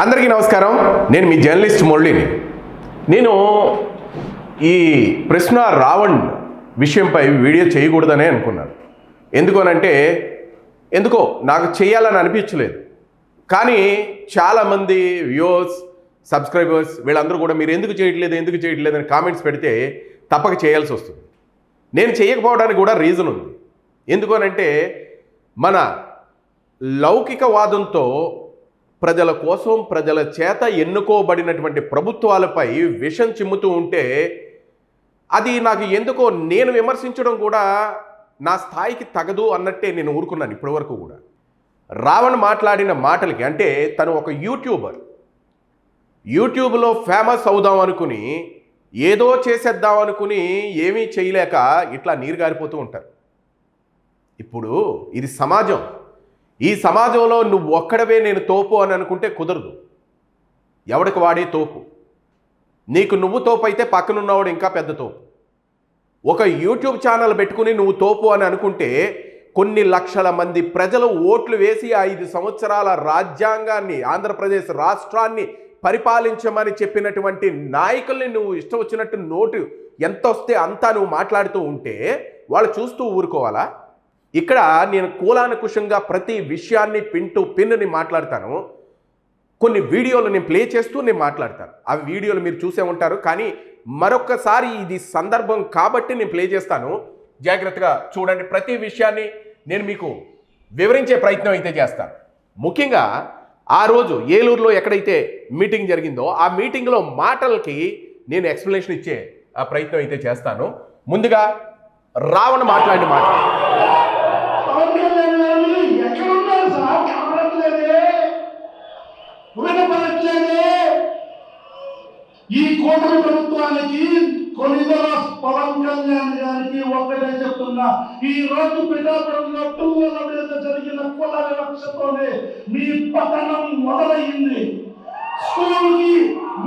అందరికీ నమస్కారం. నేను మీ జర్నలిస్ట్ మురళిని. నేను ఈ ప్రశ్న రావణ్ విషయంపై వీడియో చేయకూడదనే అనుకున్నాను. ఎందుకో నాకు చేయాలని అనిపించలేదు. కానీ చాలామంది వ్యూవర్స్, సబ్స్క్రైబర్స్ వీళ్ళందరూ కూడా మీరు ఎందుకు చేయట్లేదు అని కామెంట్స్ పెడితే తప్పక చేయాల్సి వస్తుంది. నేను చేయకపోవడానికి కూడా రీజన్ ఉంది. ఎందుకనంటే మన లౌకికవాదంతో ప్రజల కోసం ప్రజల చేత ఎన్నుకోబడినటువంటి ప్రభుత్వాలపై విషం చిమ్ముతూ ఉంటే అది నాకు ఎందుకో నేను విమర్శించడం కూడా నా స్థాయికి తగదు అన్నట్టే నేను ఊరుకున్నాను ఇప్పటివరకు కూడా. రావణ్ మాట్లాడిన మాటలకి, అంటే తను ఒక యూట్యూబ్లో ఫేమస్ అవుదాం అనుకుని ఏదో చేసేద్దాం అనుకుని ఏమీ చేయలేక ఇట్లా నీరు గారిపోతూ ఉంటారు. ఇప్పుడు ఇది సమాజం. ఈ సమాజంలో నువ్వు ఒక్కడవే నేను తోపు అని అనుకుంటే కుదరదు. ఎవడికి వాడే తోపు. నీకు నువ్వు తోపు అయితే పక్కనున్నవాడు ఇంకా పెద్ద తోపు. ఒక యూట్యూబ్ ఛానల్ పెట్టుకుని నువ్వు తోపు అని అనుకుంటే కొన్ని లక్షల మంది ప్రజలు ఓట్లు వేసి 5 సంవత్సరాల రాజ్యాంగాన్ని, ఆంధ్రప్రదేశ్ రాష్ట్రాన్ని పరిపాలించమని చెప్పినటువంటి నాయకుల్ని నువ్వు ఇష్టం వచ్చినట్టు నోటు ఎంత వస్తే అంతా నువ్వు మాట్లాడుతూ ఉంటే వాళ్ళు చూస్తూ ఊరుకోవాలా? ఇక్కడ నేను కూలానుకుషంగా ప్రతి విషయాన్ని పిన్నుని మాట్లాడతాను. కొన్ని వీడియోలు నేను ప్లే చేస్తూ నేను మాట్లాడతాను. ఆ వీడియోలు మీరు చూసే ఉంటారు. కానీ మరొకసారి ఇది సందర్భం కాబట్టి నేను ప్లే చేస్తాను. జాగ్రత్తగా చూడండి. ప్రతి విషయాన్ని నేను మీకు వివరించే ప్రయత్నం అయితే చేస్తాను. ముఖ్యంగా ఆ రోజు ఏలూరులో ఎక్కడైతే మీటింగ్ జరిగిందో ఆ మీటింగ్లో మాటలకి నేను ఎక్స్ప్లెనేషన్ ఇచ్చే ఆ ప్రయత్నం అయితే చేస్తాను. ముందుగా రావణ్ మాట్లాడిన మాట. ఈ కూటమి ప్రభుత్వానికి కొనిదల పవన్ కళ్యాణ్ గారికి ఒక్కటే చెప్తున్నా, ఈ రోజు పిఠాపురంలో పిల్లల మీద జరిగిన కుల వివక్షతోనే మీ పతనం మొదలయ్యింది. స్కూల్కి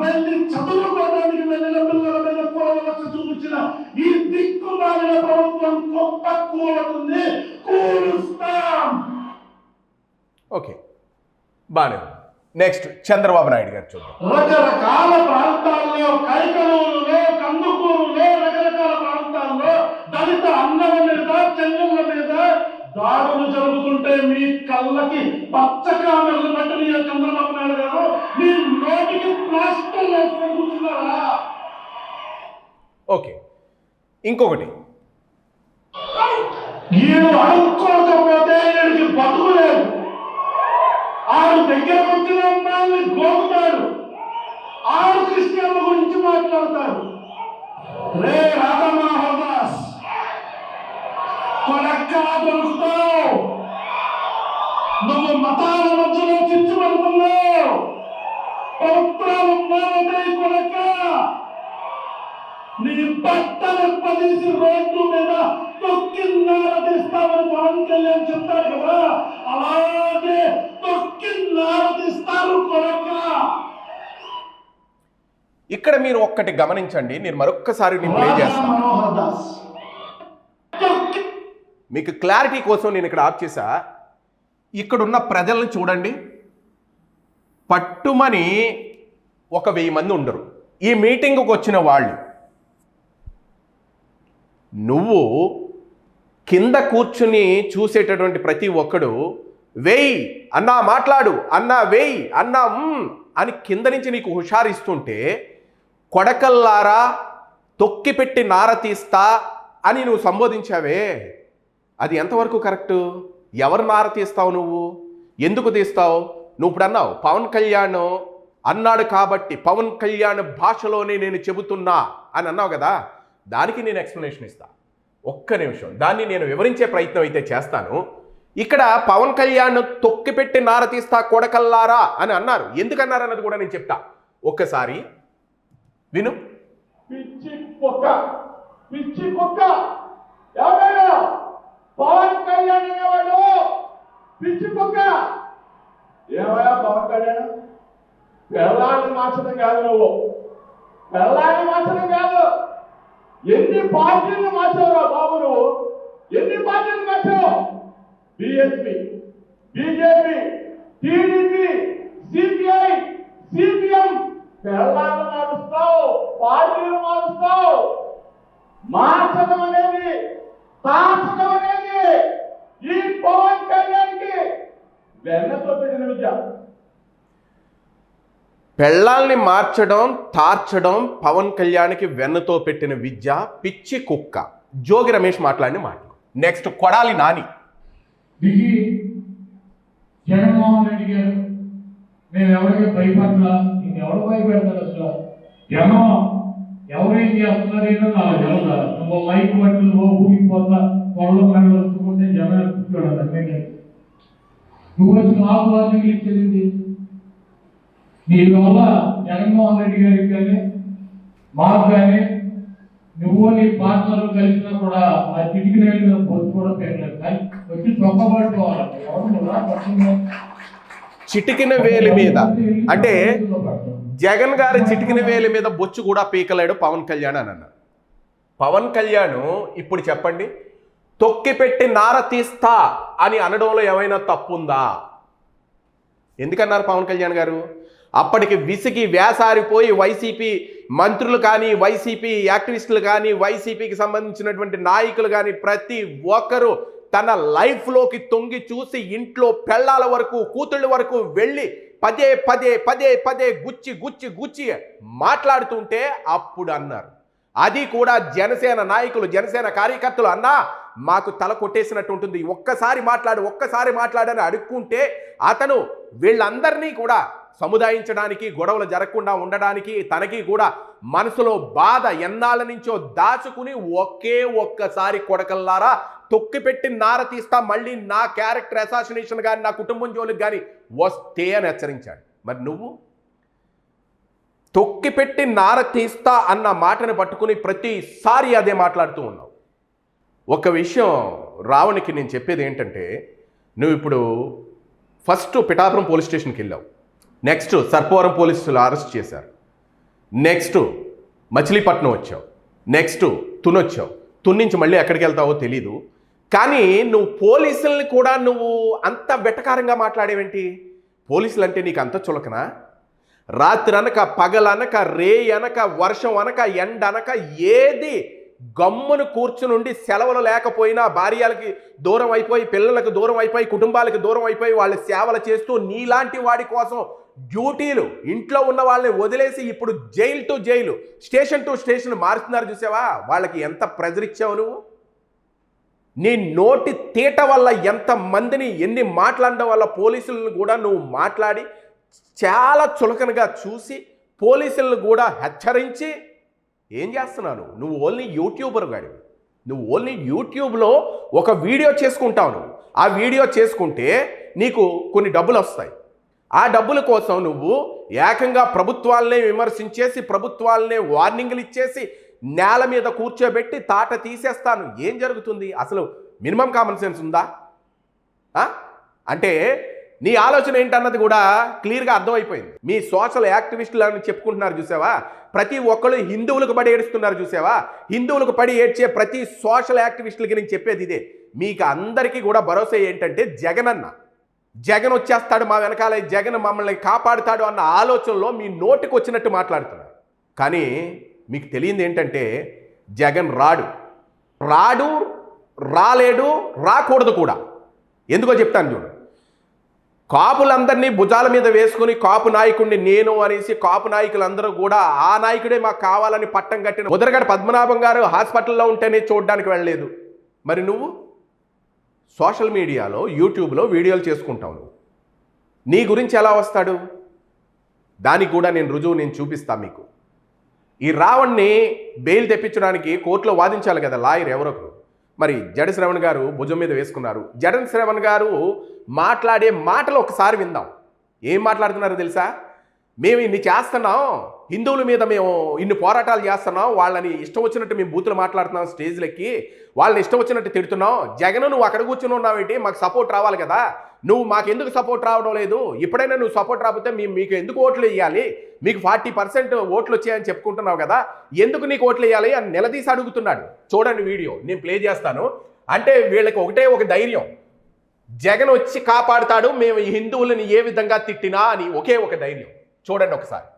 వెళ్ళి చదువుకోవడానికి వెళ్ళిన పిల్లల మీద కుల వివక్ష చూపించిన ఈ దిక్కుమాలిన ప్రభుత్వం గొప్ప కూలుతుంది, కూలుస్తాం. ఓకే, బానే. నెక్స్ట్ చంద్రబాబు నాయుడు గారు చూద్దాం. రకరకాల ప్రాంతాల్లో, కైకలూరులో, కందుకూరులో, రకరకాల ప్రాంతాల్లో దళిత అన్నల మీద, చెల్లెళ్ళ మీద దాడులు జరుగుతుంటే మీ కళ్ళకి పచ్చ కామెర్లు పట్టిన చంద్రబాబు నాయుడు గారు మీ నోటికి ప్లాస్టర్ వేసుకొని కూర్చున్నారా? ఓకే, ఇంకొకటి, ఈడు అనుకోకపోతే ఈడికి బతుకులేదు. ఆడు దగ్గర వచ్చిన అమ్మాయిని గోకుతాడు. ఆడు క్రిస్టియన్ల గురించి మాట్లాడతాడు. రే రాధమాహదాస్, కొడక్కా దొరుకుతావు. నువ్వు మతాల మధ్యలో చిచ్చుపడుతున్నావు. పవిత్రాలు ఉన్నావంటే కొడక్క నీ బట్టలు పదేసి రోడ్డు మీద తొక్కిన్నారదిస్తామని పవన్ కళ్యాణ్ చెప్తారు కదా, అలాగే తొక్కిన్నారదిస్తారు కొడక్క. ఇక్కడ మీరు ఒక్కటి గమనించండి. నేను మరొక్కసారి ప్లే చేస్తాను. మనోహర్ దాస్ మీకు క్లారిటీ కోసం నేను ఇక్కడ ఆఫ్ చేశా. ఇక్కడున్న ప్రజల్ని చూడండి. పట్టుమని 1000 మంది ఉండరు ఈ మీటింగ్కి వచ్చిన వాళ్ళు. నువ్వు కింద కూర్చుని చూసేటటువంటి ప్రతి ఒక్కడు వేయి అన్నా, మాట్లాడు అన్నా, వేయి అన్నా అని కింద నుంచి నీకు హుషారిస్తుంటే, కొడకల్లారా తొక్కిపెట్టి నార తీస్తా అని నువ్వు సంబోధించావే, అది ఎంతవరకు కరెక్టు? ఎవరు నార తీస్తావు? నువ్వు ఎందుకు తీస్తావు? నువ్వు ఇప్పుడు అన్నావు పవన్ కళ్యాణ్ అన్నాడు కాబట్టి పవన్ కళ్యాణ్ భాషలోనే నేను చెబుతున్నా అని అన్నావు కదా, దానికి నేను ఎక్స్ప్లెనేషన్ ఇస్తా. ఒక్క నిమిషం, దాన్ని నేను వివరించే ప్రయత్నం అయితే చేస్తాను. ఇక్కడ పవన్ కళ్యాణ్ తొక్కిపెట్టి నార తీస్తా కొడకల్లారా అని అన్నారు. ఎందుకన్నారు అన్నది కూడా నేను చెప్తా. ఒక్కసారి విను. పిచ్చి కుక్క, పిచ్చి కుక్క, ఎవరైనా పవన్ కళ్యాణ్ అనేవాడు పిచ్చి కుక్క. ఏమయ్యా పవన్ కళ్యాణ్, పెళ్ళాన్ని మార్చడం కాదు, నువ్వు పెళ్ళాన్ని మార్చడం కాదు, ఎన్ని పార్టీలు మార్చావురా బాబు నువ్వు? ఎన్ని పార్టీలు మార్చావు? బీఎస్పీ, బీజేపీ, టీడీపీ, సిపిఐ, సిపిఎం తెలంగాణ మారుస్తావు, పార్టీలు మారుస్తావు. మార్చడం అనేది, తాచడం అనేది ఈ పవన్ కళ్యాణ్కి వెన్నతో పెట్టిన విద్య. పెళ్ళాల్ని మార్చడం, తార్చడం పవన్ కళ్యాణ్కి వెన్నతో పెట్టిన విద్య, పిచ్చి కుక్క. జోగి రమేష్ మాట్లాడిన మాటలు. నెక్స్ట్ కొడాలి నాని. దిగి జగన్మోహన్ రెడ్డి గారు మేము ఎవరికి భయపడలా, నేను ఎవరు భయపెడతారు అసలు, జనం ఎవరేం చేస్తున్నారేనో నాకు తెలదా. నువ్వు మైక్ పట్టు, నువ్వు ఊగిపోతా పొలం కళ్ళు వస్తుంటే జనం కూర్చోడు అన్నీ. నువ్వు వచ్చి మాకు వార్నింగ్లు ఇచ్చేది నీ వల్ల జగన్మోహన్ రెడ్డి గారికి కానీ మాకు కానీ నువ్వు నీ పార్ట్నర్ కలిసినా కూడా ఆ చిటికి నీళ్ళు బొచ్చు కూడా పెట్టలేదు. కానీ వచ్చి చొక్కబడుకోవాలి. చిటికిన వేలి మీద అంటే జగన్ గారి చిటికిన వేలి మీద బొచ్చు కూడా పీకలేడు పవన్ కళ్యాణ్ అని అన్నారు. పవన్ కళ్యాణ్ ఇప్పుడు చెప్పండి, తొక్కి పెట్టి నార తీస్తా అని అనడంలో ఏమైనా తప్పుందా? ఎందుకన్నారు పవన్ కళ్యాణ్ గారు? అప్పటికి విసిగి వేసారిపోయి వైసీపీ మంత్రులు కానీ, వైసీపీ యాక్టివిస్టులు కానీ, వైసీపీకి సంబంధించినటువంటి నాయకులు కానీ ప్రతి ఒక్కరూ తన లైఫ్లోకి తొంగి చూసి ఇంట్లో పెళ్ళాల వరకు, కూతుళ్ళ వరకు వెళ్ళి పదే పదే పదే పదే గుచ్చి గుచ్చి గుచ్చి మాట్లాడుతుంటే అప్పుడు అన్నారు. అది కూడా జనసేన నాయకులు, జనసేన కార్యకర్తలు, అన్నా మాకు తల కొట్టేసినట్టు ఉంటుంది, ఒక్కసారి మాట్లాడని అడుక్కుంటే అతను వీళ్ళందరినీ కూడా సముదాయించడానికి, గొడవలు జరగకుండా ఉండడానికి, తనకి కూడా మనసులో బాధ ఎన్నాళ్ళ నుంచో దాచుకుని ఒక్కసారి కొడకల్లారా తొక్కిపెట్టి నార తీస్తా, మళ్ళీ నా క్యారెక్టర్ అసాసినేషన్ కానీ, నా కుటుంబం జోలికి కానీ వస్తే అని హెచ్చరించాడు. మరి నువ్వు తొక్కిపెట్టి నార తీస్తా అన్న మాటను పట్టుకుని ప్రతిసారి అదే మాట్లాడుతూ ఉన్నావు. ఒక విషయం రావణికి నేను చెప్పేది ఏంటంటే, నువ్వు ఇప్పుడు ఫస్ట్ పిఠాపురం పోలీస్ స్టేషన్కి వెళ్ళావు, నెక్స్ట్ సర్పవరం పోలీసులు అరెస్ట్ చేశారు, నెక్స్ట్ మచిలీపట్నం వచ్చావు, నెక్స్ట్ తుని వచ్చావు, తుని నుంచి మళ్ళీ ఎక్కడికి వెళ్తావో తెలీదు. కానీ నువ్వు పోలీసుల్ని కూడా నువ్వు అంత వెటకారంగా మాట్లాడేవేంటి? పోలీసులు అంటే నీకు అంత చులకనా? రాత్రి అనక, పగలనక, రే అనక, వర్షం అనక, ఎండ అనక, ఏది గమ్మును కూర్చునుండి సెలవులు లేకపోయినా భార్యలకి దూరం అయిపోయి, పిల్లలకు దూరం అయిపోయి, కుటుంబాలకు దూరం అయిపోయి వాళ్ళ సేవలు చేస్తూ నీలాంటి వాడి కోసం డ్యూటీలు, ఇంట్లో ఉన్న వాళ్ళని వదిలేసి ఇప్పుడు jail to jail, station to station మారుతున్నారు చూసావా? వాళ్ళకి ఎంత ప్రెజర్ ఇచ్చావు నువ్వు? నీ నోటి తీట వల్ల ఎంతమందిని, ఎన్ని మాట్లాడడం వల్ల పోలీసులను కూడా నువ్వు మాట్లాడి చాలా చులకనగా చూసి పోలీసులను కూడా హెచ్చరించి ఏం చేస్తున్నాను? నువ్వు ఓన్లీ యూట్యూబర్ గాడి. నువ్వు ఓన్లీ యూట్యూబ్లో ఒక వీడియో చేసుకుంటావు. నువ్వు ఆ వీడియో చేసుకుంటే నీకు కొన్ని డబ్బులు వస్తాయి. ఆ డబ్బుల కోసం నువ్వు ఏకంగా ప్రభుత్వాలనే విమర్శించేసి, ప్రభుత్వాలనే వార్నింగ్లు ఇచ్చేసి, నేల మీద కూర్చోబెట్టి తాట తీసేస్తాను. ఏం జరుగుతుంది? అసలు మినిమం కామన్ సెన్స్ ఉందా? అంటే నీ ఆలోచన ఏంటన్నది కూడా క్లియర్గా అర్థమైపోయింది. మీ సోషల్ యాక్టివిస్టులు అని చెప్పుకుంటున్నారు చూసావా? ప్రతి ఒక్కళ్ళు హిందువులకు పడి ఏడుస్తున్నారు చూసావా? హిందువులకు పడి ఏడ్చే ప్రతి సోషల్ యాక్టివిస్టులకి నేను చెప్పేది ఇదే. మీకు అందరికీ కూడా భరోసా ఏంటంటే జగన్ వచ్చేస్తాడు మా వెనకాల, జగన్ మమ్మల్ని కాపాడుతాడు అన్న ఆలోచనలో మీ నోటికి వచ్చినట్టు మాట్లాడుతున్నారు. కానీ మీకు తెలియంది ఏంటంటే జగన్ రాలేడు, రాకూడదు కూడా. ఎందుకో చెప్తాను చూడు. కాపులందరినీ భుజాల మీద వేసుకుని కాపు నాయకుడిని నేను అనేసి కాపు నాయకులందరూ కూడా ఆ నాయకుడే మాకు కావాలని పట్టం కట్టిన ఉదరగడ పద్మనాభం గారు హాస్పిటల్లో ఉంటేనే చూడడానికి వెళ్ళలేదు. మరి నువ్వు సోషల్ మీడియాలో, యూట్యూబ్లో వీడియోలు చేసుకుంటావు. నువ్వు నీ గురించి ఎలా వస్తాడు? దానికి కూడా నేను రుజువు చూపిస్తాను మీకు. ఈ రావణ్ణి బెయిల్ తెప్పించడానికి కోర్టులో వాదించాలి కదా లాయర్ ఎవరొకరు. మరి జడ శ్రవణ్ గారు భుజం మీద వేసుకున్నారు. జడ శ్రవణ్ గారు మాట్లాడే మాటలు ఒకసారి విందాం. ఏం మాట్లాడుతున్నారో తెలుసా? మేము ఇన్ని చేస్తున్నాం, హిందువుల మీద మేము ఇన్ని పోరాటాలు చేస్తున్నాం, వాళ్ళని ఇష్టం వచ్చినట్టు మేము బూతులు మాట్లాడుతున్నాం, స్టేజ్లెక్కి వాళ్ళని ఇష్టం వచ్చినట్టు తిడుతున్నాం. జగన్ నువ్వు అక్కడ కూర్చుని ఉన్నావేంటి? మాకు సపోర్ట్ రావాలి కదా, నువ్వు మాకెందుకు సపోర్ట్ రావడం లేదు? ఇప్పుడైనా నువ్వు సపోర్ట్ రాకపోతే మీకు ఎందుకు ఓట్లు వేయాలి? మీకు 40% ఓట్లు వచ్చాయని చెప్పుకుంటున్నావు కదా, ఎందుకు నీకు ఓట్లు వేయాలి అని నిలదీసి అడుగుతున్నాడు. చూడండి వీడియో నేను ప్లే చేస్తాను. అంటే వీళ్ళకి ఒకటే ఒక ధైర్యం, జగన్ వచ్చి కాపాడుతాడు, మేము ఈ హిందువులని ఏ విధంగా తిట్టినా అని ఒకే ఒక ధైర్యం. చూడండి ఒకసారి.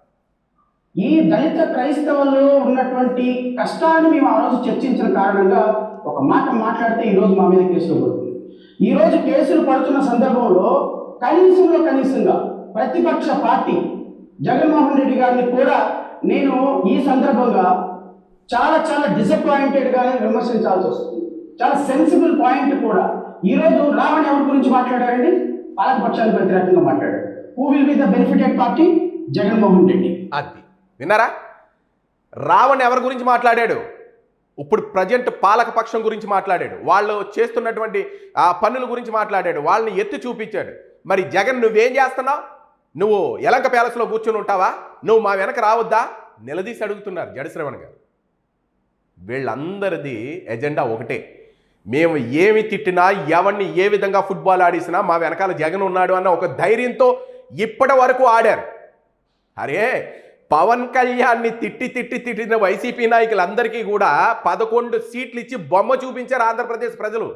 ఈ దళిత క్రైస్తవుల్లో ఉన్నటువంటి కష్టాన్ని మేము ఆ రోజు చర్చించిన కారణంగా ఒక మాట మాట్లాడితే ఈరోజు మా మీద కేసులు పడుతుంది. ఈరోజు కేసులు పడుతున్న సందర్భంలో కనీసంగా ప్రతిపక్ష పార్టీ జగన్మోహన్ రెడ్డి గారిని కూడా నేను ఈ సందర్భంగా చాలా డిసప్పాయింటెడ్గానే విమర్శించాల్సి వస్తుంది. చాలా సెన్సిబుల్ పాయింట్ కూడా. ఈరోజు రావణ్ ఎవరి గురించి మాట్లాడారండి? పాలకపక్షానికి వ్యతిరేకంగా మాట్లాడారు. Who will be the benefited party? Jaganmohan Reddy. అది విన్నారా? రావణ్ ఎవరి గురించి మాట్లాడాడు? ఇప్పుడు ప్రజెంట్ పాలకపక్షం గురించి మాట్లాడాడు. వాళ్ళు చేస్తున్నటువంటి పన్నుల గురించి మాట్లాడాడు. వాళ్ళని ఎత్తి చూపించాడు. మరి జగన్ నువ్వేం చేస్తున్నావు? నువ్వు ఎలంక ప్యాలెస్లో కూర్చొని ఉంటావా? నువ్వు మా వెనక రావద్దా? నిలదీసి అడుగుతున్నారు జడశ్రవణ్ గారు. వీళ్ళందరిది ఎజెండా ఒకటే. మేము ఏమి తిట్టినా, ఎవరిని ఏ విధంగా ఫుట్బాల్ ఆడిసినా మా వెనకాల జగన్ ఉన్నాడు అన్న ఒక ధైర్యంతో ఇప్పటి వరకు ఆడారు. అరే పవన్ కళ్యాణ్ని తిట్టిన వైసీపీ నాయకులందరికీ కూడా 11 సీట్లు ఇచ్చి బొమ్మ చూపించారు ఆంధ్రప్రదేశ్ ప్రజలు.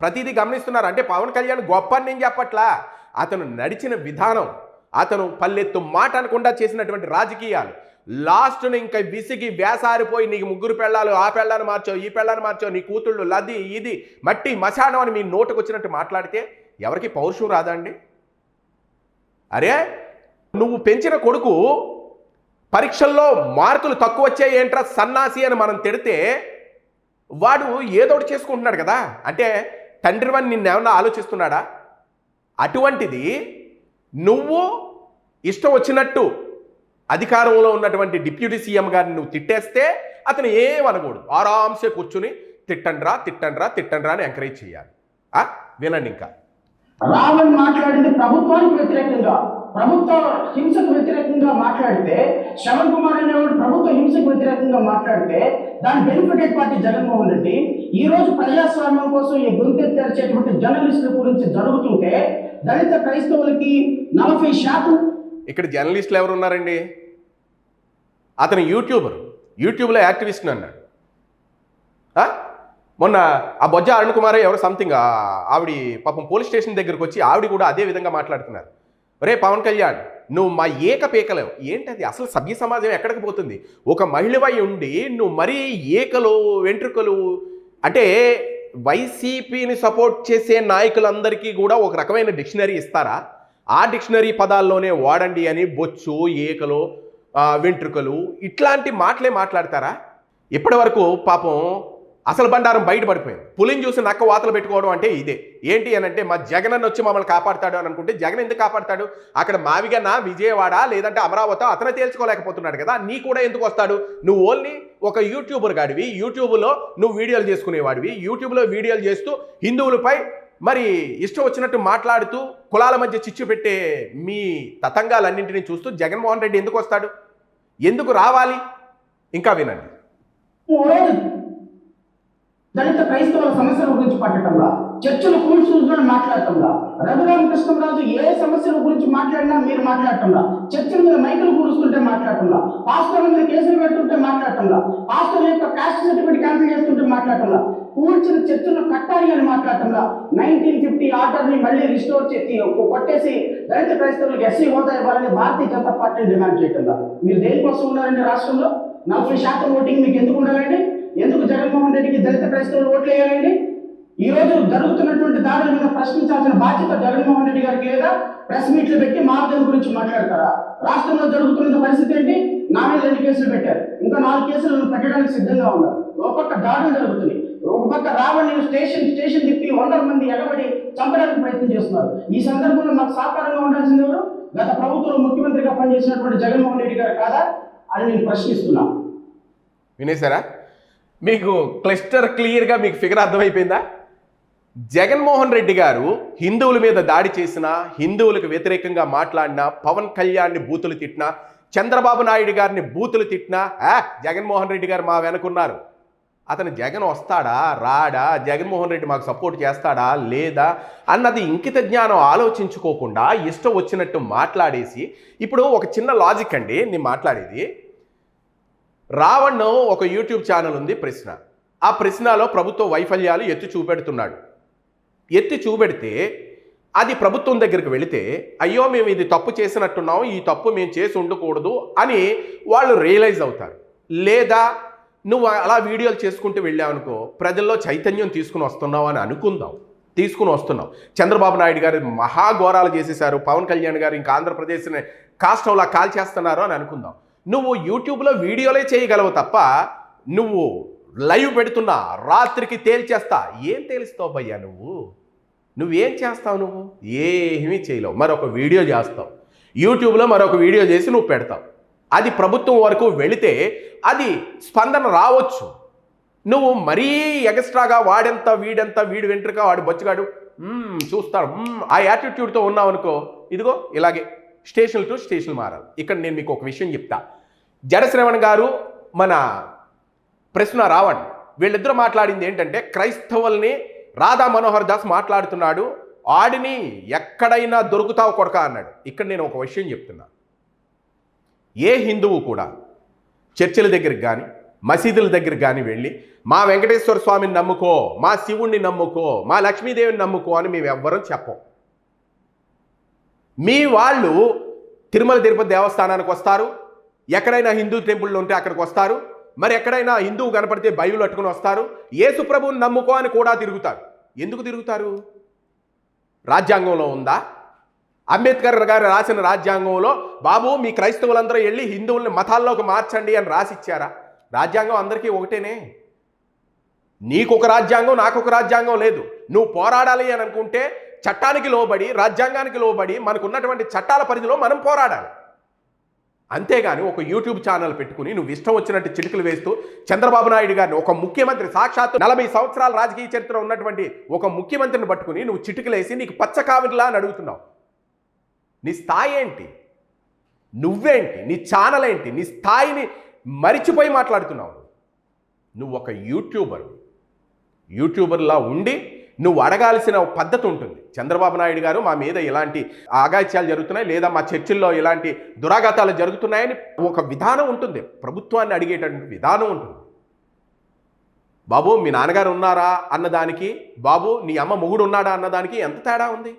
ప్రతిదీ గమనిస్తున్నారు. అంటే పవన్ కళ్యాణ్ గొప్ప అని నేను చెప్పట్లా. అతను నడిచిన విధానం, అతను పల్లెత్తు మాట అనకుండా చేసినటువంటి రాజకీయాలు, లాస్ట్ను ఇంకా విసిగి వేసారిపోయి నీకు 3 పెళ్ళాలు, ఆ పెళ్ళాన్ని మార్చావు, ఈ పెళ్ళాన్ని మార్చావు, నీ కూతుళ్ళు లది ఇది మట్టి మశానం అని మీ నోటుకు వచ్చినట్టు మాట్లాడితే ఎవరికి పౌరుషం రాదా అండి? అరే నువ్వు పెంచిన కొడుకు పరీక్షల్లో మార్కులు తక్కువ వచ్చాయి ఏంట్రా సన్నాసి అని మనం తిడితే వాడు ఏదోటి చేసుకుంటున్నాడు కదా. అంటే తండ్రివని నిన్నేమన్నా ఆలోచిస్తున్నాడా? అటువంటిది నువ్వు ఇష్టం వచ్చినట్టు అధికారంలో ఉన్నటువంటి డిప్యూటీ సీఎం గారిని నువ్వు తిట్టేస్తే అతను ఏమనకూడదు. ఆరాంసే కూర్చుని తిట్టండ్రా అని ఎంకరేజ్ చేయాలి. వినండి. ఇంకా రావణ్ మాట్లాడింది ప్రభుత్వానికి వ్యతిరేకంగా, ప్రభుత్వ హింసకు వ్యతిరేకంగా మాట్లాడితే, శ్రవణ్ కుమార్ అనేవాడు ప్రభుత్వ హింసకు వ్యతిరేకంగా మాట్లాడితే దాని బెనిఫిటెడ్ పార్టీ జగన్మోహన్ రెడ్డి. ఈ రోజు ప్రజాస్వామ్యం కోసం ఈ గొంతెత్తి తెరిచేటువంటి జర్నలిస్టుల గురించి జరుగుతుంటే దళిత క్రైస్తవులకి 40%. ఇక్కడ జర్నలిస్టులు ఎవరు ఉన్నారండి? అతను యూట్యూబ్లో యాక్టివిస్ట్ అన్నాడు. మొన్న ఆ బొజ్జ అరుణ్ కుమార్ ఎవరు సంథింగ్ ఆవిడ పాపం పోలీస్ స్టేషన్ దగ్గరకు వచ్చి ఆవిడ కూడా అదే విధంగా మాట్లాడుతున్నారు. ఒరే పవన్ కళ్యాణ్ నువ్వు మా ఏకపేకలేవు ఏంటది? అసలు సభ్య సమాజం ఎక్కడికి పోతుంది? ఒక మహిళవై ఉండి నువ్వు మరీ ఏకలు వెంట్రుకలు అంటే వైసీపీని సపోర్ట్ చేసే నాయకులందరికీ కూడా ఒక రకమైన డిక్షనరీ ఇస్తారా? ఆ డిక్షనరీ పదాల్లోనే వాడండి అని బొచ్చు, ఏకలు, వెంట్రుకలు ఇట్లాంటి మాటలే మాట్లాడతారా? ఇప్పటి వరకు పాపం అసలు బండారం బయటపడిపోయింది. పులిని చూసి నక్క వాతలు పెట్టుకోవడం అంటే ఇదే. ఏంటి అని అంటే మా జగన్ అన్న వచ్చి మమ్మల్ని కాపాడుతాడు అని అనుకుంటే జగన్ ఎందుకు కాపాడుతాడు? అక్కడ మావిగన్న విజయవాడ లేదంటే అమరావతి అతను తేల్చుకోలేకపోతున్నాడు కదా, నీ కూడా ఎందుకు వస్తాడు? నువ్వు ఓన్లీ ఒక యూట్యూబర్ గాడివి, యూట్యూబ్లో నువ్వు వీడియోలు చేసుకునేవాడివి, యూట్యూబ్లో వీడియోలు చేస్తూ హిందువులపై మరి ఇష్టం వచ్చినట్టు మాట్లాడుతూ కులాల మధ్య చిచ్చు పెట్టే మీ తతంగాలన్నింటినీ చూస్తూ జగన్మోహన్ రెడ్డి ఎందుకు వస్తాడు? ఎందుకు రావాలి? ఇంకా వినండి. దళిత క్రైస్తవుల సమస్యల గురించి పట్టడంలా, చర్చలు కూర్చుని మాట్లాడటంలా, రఘురామకృష్ణరాజు ఏ సమస్యల గురించి మాట్లాడినా మీరు మాట్లాడటంలా, చర్చల మీద మైకులు కూరుస్తుంటే మాట్లాడటంలా, పాస్టర్ల మీద కేసులు పెడుతుంటే మాట్లాడటంలా, పాస్టర్ల యొక్క కాస్ట్ సర్టిఫికేట్ క్యాన్సిల్ చేస్తుంటే మాట్లాడటంలా, కూర్చిన చర్చలు కట్టాలి అని మాట్లాడటంలా, 1950 ఆర్డర్ని మళ్ళీ రిస్టోర్ చేసి కొట్టేసి దళిత క్రైస్తవులకు ఎస్సీ హోదా ఇవ్వాలని భారతీయ జనతా పార్టీని డిమాండ్ చేయటంలా. మీరు దేనికోసం ఉన్నారండి? రాష్ట్రంలో 40% ఓటింగ్ మీకు ఎందుకు ఉండాలండి? ఎందుకు జగన్మోహన్ రెడ్డికి దళిత క్రైస్తవులు ఓట్లు వేయాలండి? ఈ రోజు జరుగుతున్నటువంటి దాడుల మీద ప్రశ్నించాల్సిన బాధ్యత జగన్మోహన్ రెడ్డి గారికి లేదా? ప్రెస్ మీట్లు పెట్టి మార్గం గురించి మాట్లాడతారా? రాష్ట్రంలో జరుగుతున్న పరిస్థితి ఏంటి? నా మీద 2 కేసులు పెట్టారు, ఇంకా 4 కేసులు పెట్టడానికి సిద్ధంగా ఉన్నారు. ఒక పక్క దాడులు జరుగుతున్నాయి, ఒక పక్క రావణ్ స్టేషన్ తిప్పి 100 మంది ఎగబడి చంపడానికి ప్రయత్నం చేస్తున్నారు. ఈ సందర్భంలో మాకు సహకారంగా ఉండాల్సింది ఎవరు? గత ప్రభుత్వంలో ముఖ్యమంత్రిగా పనిచేసినటువంటి జగన్మోహన్ రెడ్డి గారు కాదా అని నేను ప్రశ్నిస్తున్నా. వినేశారా? మీకు క్లియర్గా మీకు ఫిగర్ అర్థమైపోయిందా? జగన్మోహన్ రెడ్డి గారు హిందువుల మీద దాడి చేసినా, హిందువులకు వ్యతిరేకంగా మాట్లాడినా, పవన్ కళ్యాణ్ని బూతులు తిట్టినా, చంద్రబాబు నాయుడు గారిని బూతులు తిట్టినా జగన్మోహన్ రెడ్డి గారు మా వెనుకున్నారు. అతను జగన్ వస్తాడా రాడా, జగన్మోహన్ రెడ్డి మాకు సపోర్ట్ చేస్తాడా లేదా అన్నది ఇంకిత జ్ఞానం ఆలోచించుకోకుండా ఇష్టం వచ్చినట్టు మాట్లాడేసి, ఇప్పుడు ఒక చిన్న లాజిక్ అండి నేను మాట్లాడేది. రావణ్ ఒక యూట్యూబ్ ఛానల్ ఉంది ప్రశ్న. ఆ ప్రశ్నలో ప్రభుత్వ వైఫల్యాలు ఎత్తి చూపెడుతున్నాడు. ఎత్తి చూపెడితే అది ప్రభుత్వం దగ్గరికి వెళితే అయ్యో మేము ఇది తప్పు చేసినట్టున్నాం, ఈ తప్పు మేము చేసి ఉండకూడదు అని వాళ్ళు రియలైజ్ అవుతారు. లేదా నువ్వు అలా వీడియోలు చేసుకుంటూ వెళ్ళావనుకో, ప్రజల్లో చైతన్యం తీసుకుని వస్తున్నావు అని అనుకుందాం, తీసుకుని వస్తున్నావు. చంద్రబాబు నాయుడు గారు మహాఘోరాలు చేసేశారు, పవన్ కళ్యాణ్ గారు ఇంకా ఆంధ్రప్రదేశ్ని కాష్టంలా కాల్ చేస్తున్నారు అని అనుకుందాం. నువ్వు యూట్యూబ్లో వీడియోలే చేయగలవు తప్ప నువ్వు లైవ్ పెడుతున్నా రాత్రికి తేల్చేస్తా, ఏం తేలుస్తావు భయ్యా నువ్వేం చేస్తావు? నువ్వు ఏమీ చేయలేవు. మరొక వీడియో చేస్తావు, యూట్యూబ్లో మరొక వీడియో చేసి నువ్వు పెడతావు. అది ప్రభుత్వం వరకు వెళితే అది స్పందన రావచ్చు. నువ్వు మరీ ఎగస్ట్రాగా వాడెంత వీడెంత వీడు వెంట్రుక వాడు బొచ్చుగాడు చూస్తాడు ఆ యాటిట్యూడ్తో ఉన్నావు అనుకో, ఇదిగో ఇలాగే స్టేషన్ టు స్టేషన్ మారాలి. ఇక్కడ నేను మీకు ఒక విషయం చెప్తా. జడశ్రవణ్ గారు మన ప్రశ్న రావణ్ వీళ్ళిద్దరూ మాట్లాడింది ఏంటంటే, క్రైస్తవుల్ని రాధా మనోహర్ దాస్ మాట్లాడుతున్నాడు, ఆడిని ఎక్కడైనా దొరుకుతావు కొడక అన్నాడు. ఇక్కడ నేను ఒక విషయం చెప్తున్నా. ఏ హిందువు కూడా చర్చిల దగ్గరికి కానీ మసీదుల దగ్గరికి కానీ వెళ్ళి మా వెంకటేశ్వర స్వామిని నమ్ముకో, మా శివుణ్ణి నమ్ముకో, మా లక్ష్మీదేవిని నమ్ముకో అని మేము ఎవ్వరం చెప్పం. మీ వాళ్ళు తిరుమల తిరుపతి దేవస్థానానికి వస్తారు, ఎక్కడైనా హిందూ టెంపుల్లో ఉంటే అక్కడికి వస్తారు, మరి ఎక్కడైనా హిందువు కనపడితే బైబిల్ పట్టుకుని వస్తారు, యేసు ప్రభువుని నమ్ముకో అని కూడా తిరుగుతారు. ఎందుకు తిరుగుతారు? రాజ్యాంగంలో ఉందా? అంబేద్కర్ గారు రాసిన రాజ్యాంగంలో బాబు మీ క్రైస్తవులందరూ వెళ్ళి హిందువుల్ని మతాల్లోకి మార్చండి అని రాసిచ్చారా? రాజ్యాంగం అందరికీ ఒకటేనే. నీకొక రాజ్యాంగం, నాకొక రాజ్యాంగం లేదు. నువ్వు పోరాడాలి అని అనుకుంటే చట్టానికి లోబడి, రాజ్యాంగానికి లోబడి, మనకున్నటువంటి చట్టాల పరిధిలో మనం పోరాడాలి. అంతేగాని ఒక యూట్యూబ్ ఛానల్ పెట్టుకుని నువ్వు ఇష్టం వచ్చినట్టు చిటికలు వేస్తూ చంద్రబాబు నాయుడు గారిని, ఒక ముఖ్యమంత్రి, సాక్షాత్తు 40 సంవత్సరాల రాజకీయ చరిత్ర ఉన్నటువంటి ఒక ముఖ్యమంత్రిని పట్టుకుని నువ్వు చిటికలేసి నీకు పచ్చ కావిరిలా అని అడుగుతున్నావు. నీ స్థాయి ఏంటి? నువ్వేంటి? నీ ఛానల్ ఏంటి? నీ స్థాయిని మరిచిపోయి మాట్లాడుతున్నావు. నువ్వు ఒక యూట్యూబర్లా ఉండి నువ్వు అడగాల్సిన పద్ధతి ఉంటుంది. చంద్రబాబు నాయుడు గారు మా మీద ఇలాంటి ఆగాత్యాలు జరుగుతున్నాయి, లేదా మా చర్చిల్లో ఇలాంటి దురాఘాతాలు జరుగుతున్నాయని ఒక విధానం ఉంటుంది, ప్రభుత్వాన్ని అడిగేటటువంటి విధానం ఉంటుంది. బాబు మీ నాన్నగారు ఉన్నారా అన్నదానికి, బాబు నీ అమ్మ మొగుడు ఉన్నాడా అన్నదానికి ఎంత తేడా ఉంది?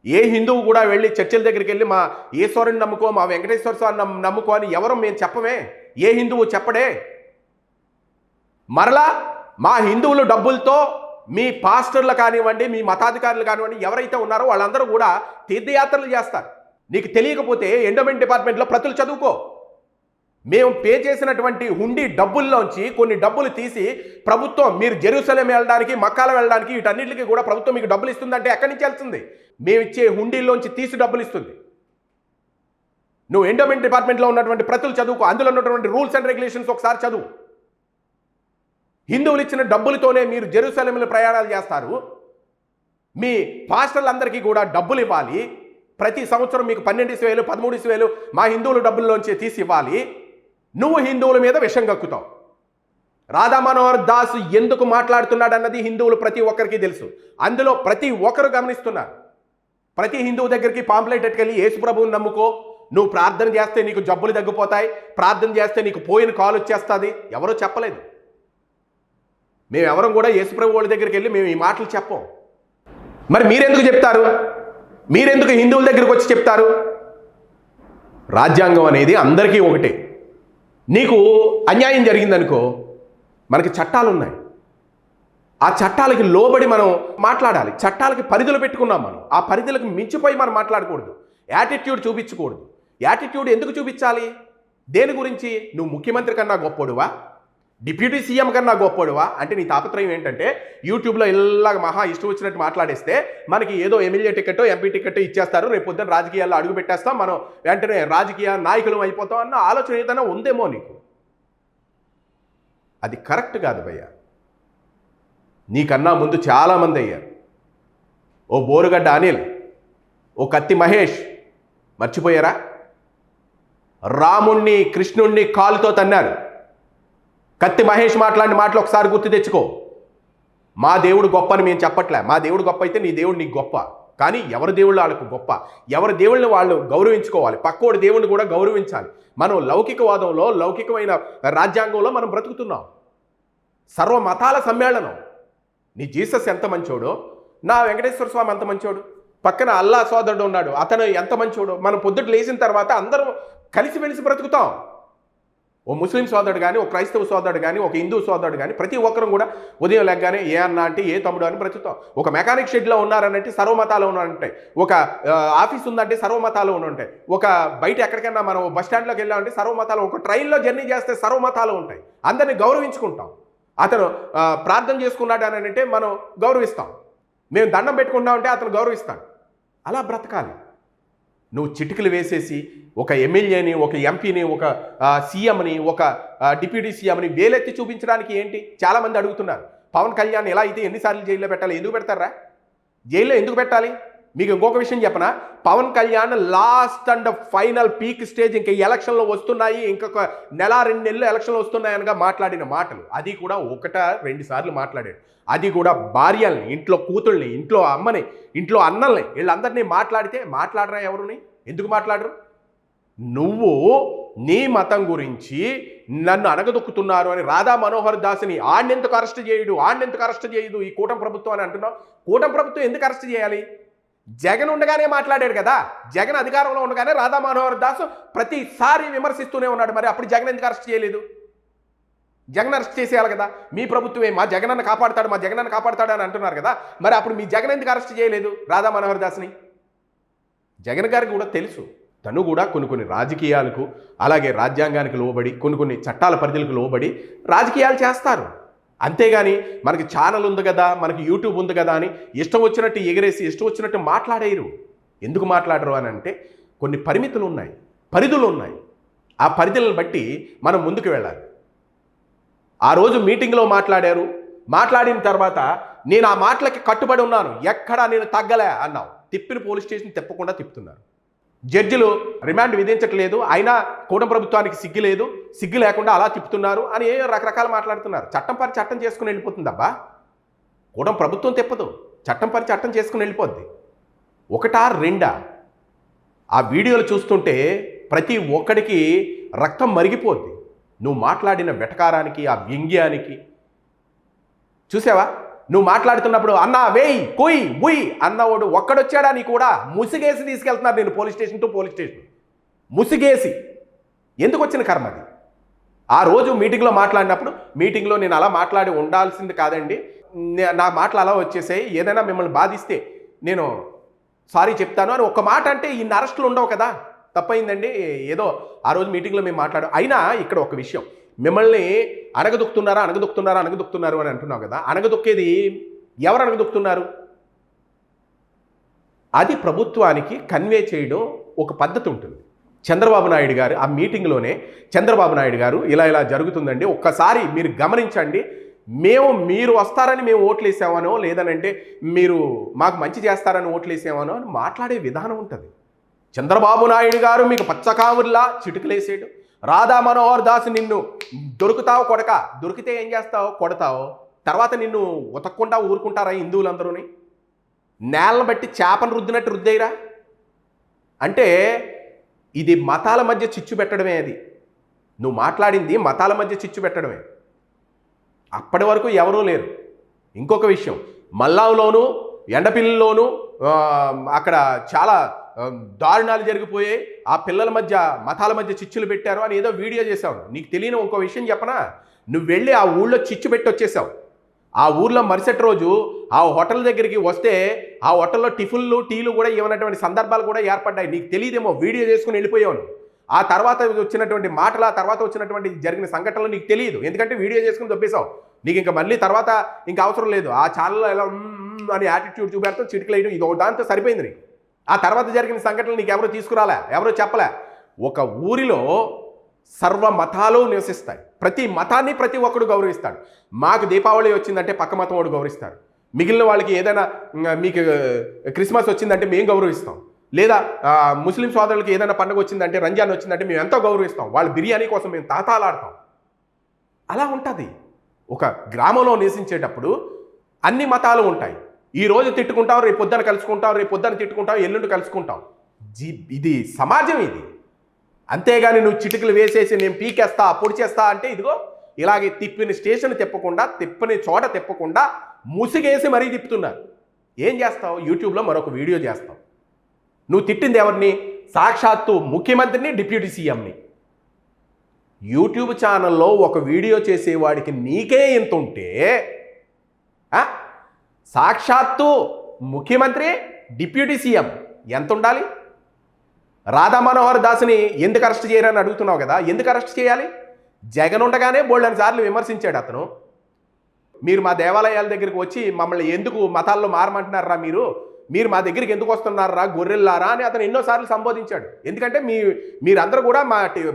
ఏ హిందువు కూడా వెళ్ళి చర్చిల దగ్గరికి వెళ్ళి మా ఈశ్వరుని నమ్ముకో, మా వెంకటేశ్వర స్వామిని నమ్ముకో అని ఎవరు మేము చెప్పమే. ఏ హిందువు చెప్పడే. మరలా మా హిందువులు డబ్బులతో మీ పాస్టర్లు కానివ్వండి, మీ మతాధికారులు కానివ్వండి, ఎవరైతే ఉన్నారో వాళ్ళందరూ కూడా తీర్థయాత్రలు చేస్తారు. నీకు తెలియకపోతే ఎండోమెంట్ డిపార్ట్మెంట్లో ప్రతులు చదువుకో. మేము పే చేసినటువంటి హుండీ డబ్బుల్లోంచి కొన్ని డబ్బులు తీసి ప్రభుత్వం, మీరు జెరూసలేం వెళ్ళడానికి, మక్కాల వెళ్ళడానికి, వీటన్నిటికీ కూడా ప్రభుత్వం మీకు డబ్బులు ఇస్తుందంటే ఎక్కడి నుంచి వెళ్తుంది? మేము ఇచ్చే హుండీల్లోంచి తీసి డబ్బులు ఇస్తుంది. నువ్వు ఎండోమెంట్ డిపార్ట్మెంట్లో ఉన్నటువంటి ప్రతులు చదువుకో, అందులో ఉన్నటువంటి రూల్స్ అండ్ రెగ్యులేషన్స్ ఒకసారి చదువు. హిందువులు ఇచ్చిన డబ్బులతోనే మీరు జెరూసలేంలో ప్రయాణాలు చేస్తారు. మీ పాస్టర్లందరికీ కూడా డబ్బులు ఇవ్వాలి. ప్రతి సంవత్సరం మీకు 12,000, 13,000 మా హిందువుల డబ్బుల్లోంచి తీసి ఇవ్వాలి. నువ్వు హిందువుల మీద విషం కక్కుతావు. రాధా మనోహర్ దాస్ ఎందుకు మాట్లాడుతున్నాడన్నది హిందువులు ప్రతి ఒక్కరికి తెలుసు. అందులో ప్రతి ఒక్కరు గమనిస్తున్నారు. ప్రతి హిందువు దగ్గరికి పాంప్లెట్ ఎట్టుకెళ్ళి యేసు ప్రభువుని నమ్ముకో, నువ్వు ప్రార్థన చేస్తే నీకు జబ్బులు తగ్గిపోతాయి, ప్రార్థన చేస్తే నీకు పోయిన కాలు వచ్చేస్తుంది, ఎవరో చెప్పలేదు. మేమెవరం కూడా యేసుప్రభు వాళ్ళ దగ్గరికి వెళ్ళి మేము ఈ మాటలు చెప్పం. మరి మీరెందుకు చెప్తారు? మీరెందుకు హిందువుల దగ్గరికి వచ్చి చెప్తారు? రాజ్యాంగం అనేది అందరికీ ఒకటే. నీకు అన్యాయం జరిగిందనుకో, మనకి చట్టాలు ఉన్నాయి. ఆ చట్టాలకి లోబడి మనం మాట్లాడాలి. చట్టాలకి పరిధులు పెట్టుకున్నాం మనం. ఆ పరిధులకు మించిపోయి మనం మాట్లాడకూడదు. యాటిట్యూడ్ చూపించకూడదు. యాటిట్యూడ్ ఎందుకు చూపించాలి? దేని గురించి? నువ్వు ముఖ్యమంత్రి కన్నా గొప్పోడువా? డిప్యూటీ సీఎం కన్నా గొప్పోడువా? అంటే నీ తాపత్రయం ఏంటంటే యూట్యూబ్లో ఇలాగ మహా ఇష్టం వచ్చినట్టు మాట్లాడేస్తే మనకి ఏదో ఎమ్మెల్యే టికెట్, ఎంపీ టికెట్ ఇచ్చేస్తారు, రేపు పొద్దున్న రాజకీయాల్లో అడుగు పెట్టేస్తాం, మనం వెంటనే రాజకీయ నాయకులం అయిపోతాం అన్న ఆలోచన ఏదైనా ఉందేమో నీకు. అది కరెక్ట్ కాదు భయ్య. నీకన్నా ముందు చాలామంది అయ్యారు. ఓ బోరుగడ్డ అనిల్, ఓ కత్తి మహేష్, మర్చిపోయారా? రాముణ్ణి, కృష్ణుణ్ణి కాలుతో తన్నారు. కత్తి మహేష్ మాట్లాడిన మాటలు ఒకసారి గుర్తు తెచ్చుకో. మా దేవుడు గొప్ప అని మేము చెప్పట్లే. మా దేవుడు గొప్ప అయితే నీ దేవుడు నీకు గొప్ప. కానీ ఎవరి దేవుళ్ళు వాళ్ళకు గొప్ప. ఎవరి దేవుళ్ళని వాళ్ళు గౌరవించుకోవాలి. పక్కోడి దేవుడిని కూడా గౌరవించాలి. మనం లౌకికవాదంలో, లౌకికమైన రాజ్యాంగంలో మనం బ్రతుకుతున్నాం. సర్వ మతాల సమ్మేళనం. నీ జీసస్ ఎంత మంచోడో, నా వెంకటేశ్వర స్వామి అంత మంచోడు, పక్కన అల్లా సోదరుడు ఉన్నాడు, అతను ఎంత మంచోడు. మనం పొద్దుట లేచిన తర్వాత అందరం కలిసిమెలిసి బ్రతుకుతాం. ఓ ముస్లిం సోదరుడు కానీ, ఒక క్రైస్తవ సోదరుడు కానీ, ఒక హిందూ సోదరుడు కానీ, ప్రతి ఒక్కరు కూడా ఉదయం లెగ్గానే ఏ అన్న అంటే ఏ తమ్ముడు అని బ్రతుకుతాం. ఒక మెకానిక్ షెడ్లో ఉన్నారనంటే సర్వమతాలు ఉంటాయి, ఒక ఆఫీస్ ఉందంటే సర్వమతాలు ఉంటాయి, ఒక బయట ఎక్కడికైనా మనం బస్ స్టాండ్లోకి వెళ్ళామంటే సర్వమతాలు, ఒక ట్రైన్లో జర్నీ చేస్తే సర్వమతాలు ఉంటాయి. అందరినీ గౌరవించుకుంటాం. అతను ప్రార్థన చేసుకున్నాడు అని అంటే మనం గౌరవిస్తాం. మేము దండం పెట్టుకుంటామంటే అతను గౌరవిస్తాడు. అలా బ్రతకాలి. నువ్వు చిటికలు వేసేసి ఒక ఎమ్మెల్యేని, ఒక ఎంపీని, ఒక సీఎంని, ఒక డిప్యూటీ సీఎంని వేలెత్తి చూపించడానికి ఏంటి? చాలామంది అడుగుతున్నారు, పవన్ కళ్యాణ్ ఎలా అయితే ఎన్నిసార్లు జైల్లో పెట్టాలి? ఎందుకు పెడతారా? జైల్లో ఎందుకు పెట్టాలి? మీకు ఇంకొక విషయం చెప్పనా, Pawan Kalyan last and final peak stage, ఇంకా ఎలక్షన్లు వస్తున్నాయి, ఇంకొక నెల 2 నెలలు ఎలక్షన్లు వస్తున్నాయనగా మాట్లాడిన మాటలు, అది కూడా 1-2 సార్లు మాట్లాడాడు. అది కూడా భార్యల్ని, ఇంట్లో కూతుళ్ళని, ఇంట్లో అమ్మని, ఇంట్లో అన్నల్ని, వీళ్ళందరినీ మాట్లాడరా? ఎవరుని ఎందుకు మాట్లాడరు? నువ్వు నీ మతం గురించి నన్ను అణగదొక్కుతున్నారు అని రాధా మనోహర్ దాస్ని ఆడినెందుకు అరెస్ట్ చేయదు ఈ కూటమి ప్రభుత్వం అని అంటున్నావు. కూటమి ప్రభుత్వం ఎందుకు అరెస్ట్ చేయాలి? జగన్ ఉండగానే మాట్లాడాడు కదా. జగన్ అధికారంలో ఉండగానే రాధా మనోహర్ దాస్ ప్రతిసారి విమర్శిస్తూనే ఉన్నాడు. మరి అప్పుడు జగన్ ఎందుకు అరెస్ట్ చేయలేదు? జగన్ అరెస్ట్ చేసేయాలి కదా. మీ ప్రభుత్వమే మా జగనన్న కాపాడుతాడు అని అంటున్నారు కదా. మరి అప్పుడు మీ జగన్ ఎందుకు అరెస్ట్ చేయలేదు రాధా మనోహర్ దాస్ని? జగన్ గారికి కూడా తెలుసు, తను కూడా కొన్ని రాజకీయాలకు, అలాగే రాజ్యాంగానికి లోబడి, కొన్ని చట్టాల పరిధులకు లోబడి రాజకీయాలు చేస్తారు. అంతేగాని మనకి ఛానల్ ఉంది కదా, మనకి యూట్యూబ్ ఉంది కదా అని ఇష్టం వచ్చినట్టు ఎగిరేసి ఇష్టం వచ్చినట్టు మాట్లాడేరు. ఎందుకు మాట్లాడరు అని అంటే కొన్ని పరిమితులు ఉన్నాయి, పరిధులు ఉన్నాయి. ఆ పరిధులను బట్టి మనం ముందుకు వెళ్ళాలి. ఆ రోజు మీటింగ్లో మాట్లాడిన తర్వాత నేను ఆ మాటలకి కట్టుబడి ఉన్నాను, ఎక్కడా నేను తగ్గలే అన్నావు. తిప్పిన పోలీస్ స్టేషన్ తిప్పకుండా తిప్పుతున్నారు. జడ్జిలు రిమాండ్ విధించట్లేదు, అయినా కూటమి ప్రభుత్వానికి సిగ్గు లేకుండా అలా తిప్పుతున్నారు అని రకరకాలు మాట్లాడుతున్నారు. చట్టం చేసుకుని వెళ్ళిపోతుందబ్బా. కూటమి ప్రభుత్వం తిప్పదు, చట్టం చేసుకుని వెళ్ళిపోద్ది. 1-2 ఆ వీడియోలు చూస్తుంటే ప్రతి ఒక్కడికి రక్తం మరిగిపోద్ది. నువ్వు మాట్లాడిన వెటకారానికి, ఆ వ్యంగ్యానికి. చూసావా? నువ్వు మాట్లాడుతున్నప్పుడు అన్నా వేయి కొయ్ బుయ్ అన్నవాడు ఒక్కడొచ్చాడా? నీ కూడా ముసిగేసి తీసుకెళ్తున్నారు నేను పోలీస్ స్టేషన్ ముసిగేసి. ఎందుకు వచ్చిన కర్మ అది? ఆ రోజు మీటింగ్లో మాట్లాడినప్పుడు, మీటింగ్లో నేను అలా మాట్లాడి ఉండాల్సింది కాదండి, నా మాటలు అలా వచ్చేసాయి, ఏదైనా మిమ్మల్ని బాధిస్తే నేను సారీ చెప్తాను అని ఒక మాట అంటే ఇన్ని అరెస్టులు ఉండవు కదా. తప్పైందండి, ఏదో ఆ రోజు మీటింగ్లో మేము మాట్లాడాం. అయినా ఇక్కడ ఒక విషయం, మిమ్మల్ని అణగదొక్కుతున్నారు అని అంటున్నావు కదా. అణగదొక్కేది ఎవరు అణగదొక్కుతున్నారు? అది ప్రభుత్వానికి కన్వే చేయడం ఒక పద్ధతి ఉంటుంది. చంద్రబాబు నాయుడు గారు ఆ మీటింగ్లోనే చంద్రబాబు నాయుడు గారు ఇలా జరుగుతుందండి, ఒక్కసారి మీరు గమనించండి, మీరు వస్తారని మేము ఓట్లేసామనో, లేదనంటే మీరు మాకు మంచి చేస్తారని ఓట్లేసామనో అని మాట్లాడే విధానం ఉంటుంది. చంద్రబాబు నాయుడు గారు మీకు పచ్చకావుర్లా చిటుకులేసాడు. రాధా మనోహర్ దాస్ నిన్ను దొరుకుతావు కొడక, దొరికితే ఏం చేస్తావు? కొడతావు. తర్వాత నిన్ను ఉతక్కుండా ఊరుకుంటారా హిందువులందరూని? నేలను బట్టి చేపను రుద్దినట్టు రుద్దేయరా? అంటే ఇది మతాల మధ్య చిచ్చు పెట్టడమే. అది నువ్వు మాట్లాడింది మతాల మధ్య చిచ్చు పెట్టడమే. అప్పటి వరకు ఎవరూ లేరు. ఇంకొక విషయం, మల్లావులోను ఎండపిల్లిలోను అక్కడ చాలా దారుణాలు జరిగిపోయాయి. ఆ పిల్లల మధ్య మతాల మధ్య చిచ్చులు పెట్టారు అని ఏదో వీడియో చేసావు. నీకు తెలియని ఇంకో విషయం చెప్పనా? నువ్వు వెళ్ళి ఆ ఊళ్ళో చిచ్చు పెట్టి వచ్చేసావు. ఆ ఊర్లో మరుసటి రోజు ఆ హోటల్ దగ్గరికి వస్తే ఆ హోటల్లో టిఫిన్లు టీలు కూడా ఇవ్వనటువంటి సందర్భాలు కూడా ఏర్పడ్డాయి. నీకు తెలియదేమో, వీడియో చేసుకుని వెళ్ళిపోయావు. ఆ తర్వాత వచ్చినటువంటి మాటలు, ఆ తర్వాత వచ్చినటువంటి జరిగిన సంఘటనలు నీకు తెలియదు, ఎందుకంటే వీడియో చేసుకుని దొబ్బేశావు. నీకు ఇంకా మళ్ళీ తర్వాత ఇంకా అవసరం లేదు. ఆ ఛానల్లో ఎలా అని యాటిట్యూడ్ చూపెడతాం, చిటికలేయడం, ఇది దాంతో సరిపోయింది నీకు. ఆ తర్వాత జరిగిన సంఘటనలు నీకు ఎవరో తీసుకురాలే, ఎవరో చెప్పలే. ఒక ఊరిలో సర్వ మతాలు నివసిస్తాయి. ప్రతి మతాన్ని ప్రతి ఒక్కడు గౌరవిస్తాడు. మాకు దీపావళి వచ్చిందంటే పక్క మతం వాడు గౌరవిస్తాడు. మిగిలిన వాళ్ళకి ఏదైనా మీకు క్రిస్మస్ వచ్చిందంటే మేము గౌరవిస్తాం. లేదా ముస్లిం సోదరులకి ఏదైనా పండుగ వచ్చిందంటే, రంజాన్ వచ్చిందంటే మేము ఎంతో గౌరవిస్తాం. వాళ్ళ బిర్యానీ కోసం మేము తాతాలాడతాం. అలా ఉంటుంది. ఒక గ్రామంలో నివసించేటప్పుడు అన్ని మతాలు ఉంటాయి. ఈ రోజు తిట్టుకుంటాం, రేపు పొద్దున కలుసుకుంటాం, రేపు పొద్దున తిట్టుకుంటాం, ఎల్లుండి కలుసుకుంటాం. ఇది సమాజం ఇది. అంతేగాని నువ్వు చిటికలు వేసేసి నేను పీకేస్తా పొడి చేస్తా అంటే ఇదిగో ఇలాగే తిప్పిన స్టేషన్ తిప్పకుండా, తిప్పని చోట తిప్పకుండా ముసిగేసి మరీ తిప్పుతున్నారు. ఏం చేస్తావు? యూట్యూబ్లో మరొక వీడియో చేస్తావు. నువ్వు తిట్టింది ఎవరిని? సాక్షాత్తు ముఖ్యమంత్రిని, డిప్యూటీ సీఎంని. యూట్యూబ్ ఛానల్లో ఒక వీడియో చేసేవాడికి నీకే ఇంత ఉంటే సాక్షాత్తు ముఖ్యమంత్రి, డిప్యూటీ సీఎం ఎంత ఉండాలి? రాధా మనోహర్ దాస్ని ఎందుకు అరెస్ట్ చేయరని అడుగుతున్నావు కదా. ఎందుకు అరెస్ట్ చేయాలి? జగన్ ఉండగానే బోల్డెన్ సార్లు విమర్శించాడు అతను. మీరు మా దేవాలయాల దగ్గరికి వచ్చి మమ్మల్ని ఎందుకు మతాల్లో మారమంటున్నారా, మీరు మా దగ్గరికి ఎందుకు వస్తున్నారా గొర్రెల్లారా అని అతను ఎన్నోసార్లు సంబోధించాడు. ఎందుకంటే మీరందరూ కూడా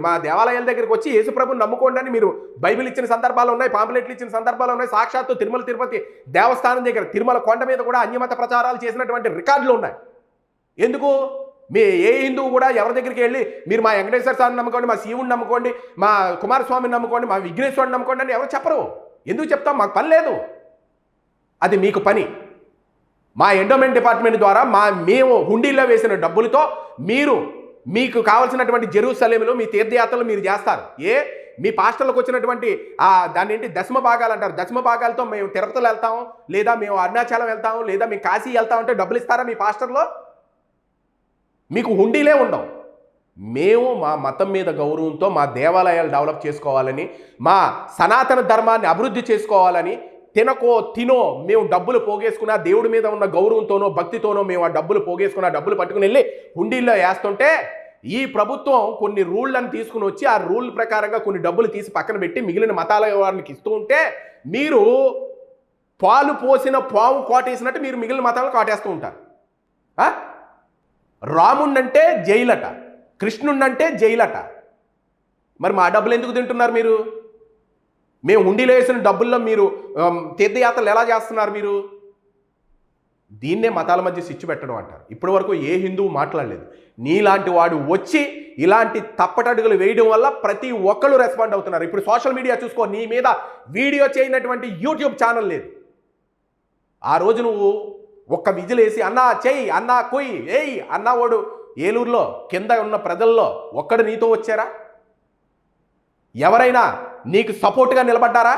మా దేవాలయాల దగ్గరికి వచ్చి యేసుప్రభుని నమ్ముకోండి అని మీరు బైబిల్ ఇచ్చిన సందర్భాలు ఉన్నాయి, పాంప్లెట్లు ఇచ్చిన సందర్భాలు ఉన్నాయి. సాక్షాత్తు తిరుపతి దేవస్థానం దగ్గర తిరుమల కొండ మీద కూడా అన్యమత ప్రచారాలు చేసినటువంటి రికార్డులు ఉన్నాయి. ఎందుకు? ఏ హిందువు కూడా ఎవరి దగ్గరికి వెళ్ళి మీరు మా వెంకటేశ్వర స్వామిని నమ్ముకోండి, మా శివుని నమ్ముకోండి, మా కుమారస్వామిని నమ్ముకోండి, మా విఘ్నేశ్వరుని నమ్ముకోండి అని ఎవరు చెప్పరు. ఎందుకు చెప్తాం? మాకు పని లేదు. అది మీకు పని. మా ఎండోమెంట్ డిపార్ట్మెంట్ ద్వారా మేము హుండీల్లో వేసిన డబ్బులతో మీకు కావాల్సినటువంటి జెరూసలేములు, మీ తీర్థయాత్రలు మీరు చేస్తారు. మీ పాస్టర్లకు వచ్చినటువంటి దాన్ని ఏంటి దశమ భాగాలు అంటారు. దశమ భాగాలతో మేము తిరుపతిలో వెళ్తాం, లేదా మేము అరుణాచలం వెళ్తాం, లేదా మేము కాశీ వెళ్తాం అంటే డబ్బులు ఇస్తారా మీ పాస్టర్లో? మీకు హుండీలే ఉండవు. మేము మా మతం మీద గౌరవంతో మా దేవాలయాలు డెవలప్ చేసుకోవాలని, మా సనాతన ధర్మాన్ని అభివృద్ధి చేసుకోవాలని తినో మేము డబ్బులు పోగేసుకున్న దేవుడి మీద ఉన్న గౌరవంతోనో భక్తితోనో మేము ఆ డబ్బులు పోగేసుకున్న డబ్బులు పట్టుకుని వెళ్ళి హుండీల్లో వేస్తుంటే ఈ ప్రభుత్వం కొన్ని రూళ్ళని తీసుకుని వచ్చి ఆ రూల్ ప్రకారంగా కొన్ని డబ్బులు తీసి పక్కన పెట్టి మిగిలిన మతాల వారికి ఇస్తూ ఉంటే మీరు పాలు పోసిన పాము కోటేసినట్టు మీరు మిగిలిన మతాలను కాటేస్తూ ఉంటారు. రాముణ్ణంటే జైలట, కృష్ణుణ్ణంటే జైలట. మరి మా డబ్బులు ఎందుకు తింటున్నారు మీరు? మేము హుండీలో వేసిన డబ్బుల్లో మీరు తీర్థయాత్రలు ఎలా చేస్తున్నారు మీరు? దీన్నే మతాల మధ్య సిచ్చు పెట్టడం అంటారు. ఇప్పటి వరకు ఏ హిందువు మాట్లాడలేదు. నీలాంటి వాడు వచ్చి ఇలాంటి తప్పటడుగులు వేయడం వల్ల ప్రతి ఒక్కళ్ళు రెస్పాండ్ అవుతున్నారు. ఇప్పుడు సోషల్ మీడియా చూసుకో, నీ మీద వీడియో చేయనటువంటి యూట్యూబ్ ఛానల్ లేదు. ఆ రోజు నువ్వు ఒక్క విజిల్ వేసి అన్నా చెయ్యి, అన్నా కొయ్యి, ఏయ్ అన్నా ఓడు ఏలూరులో కింద ఉన్న ప్రజల్లో ఒక్కడు నీతో వచ్చారా? ఎవరైనా నీకు సపోర్ట్గా నిలబడ్డారా?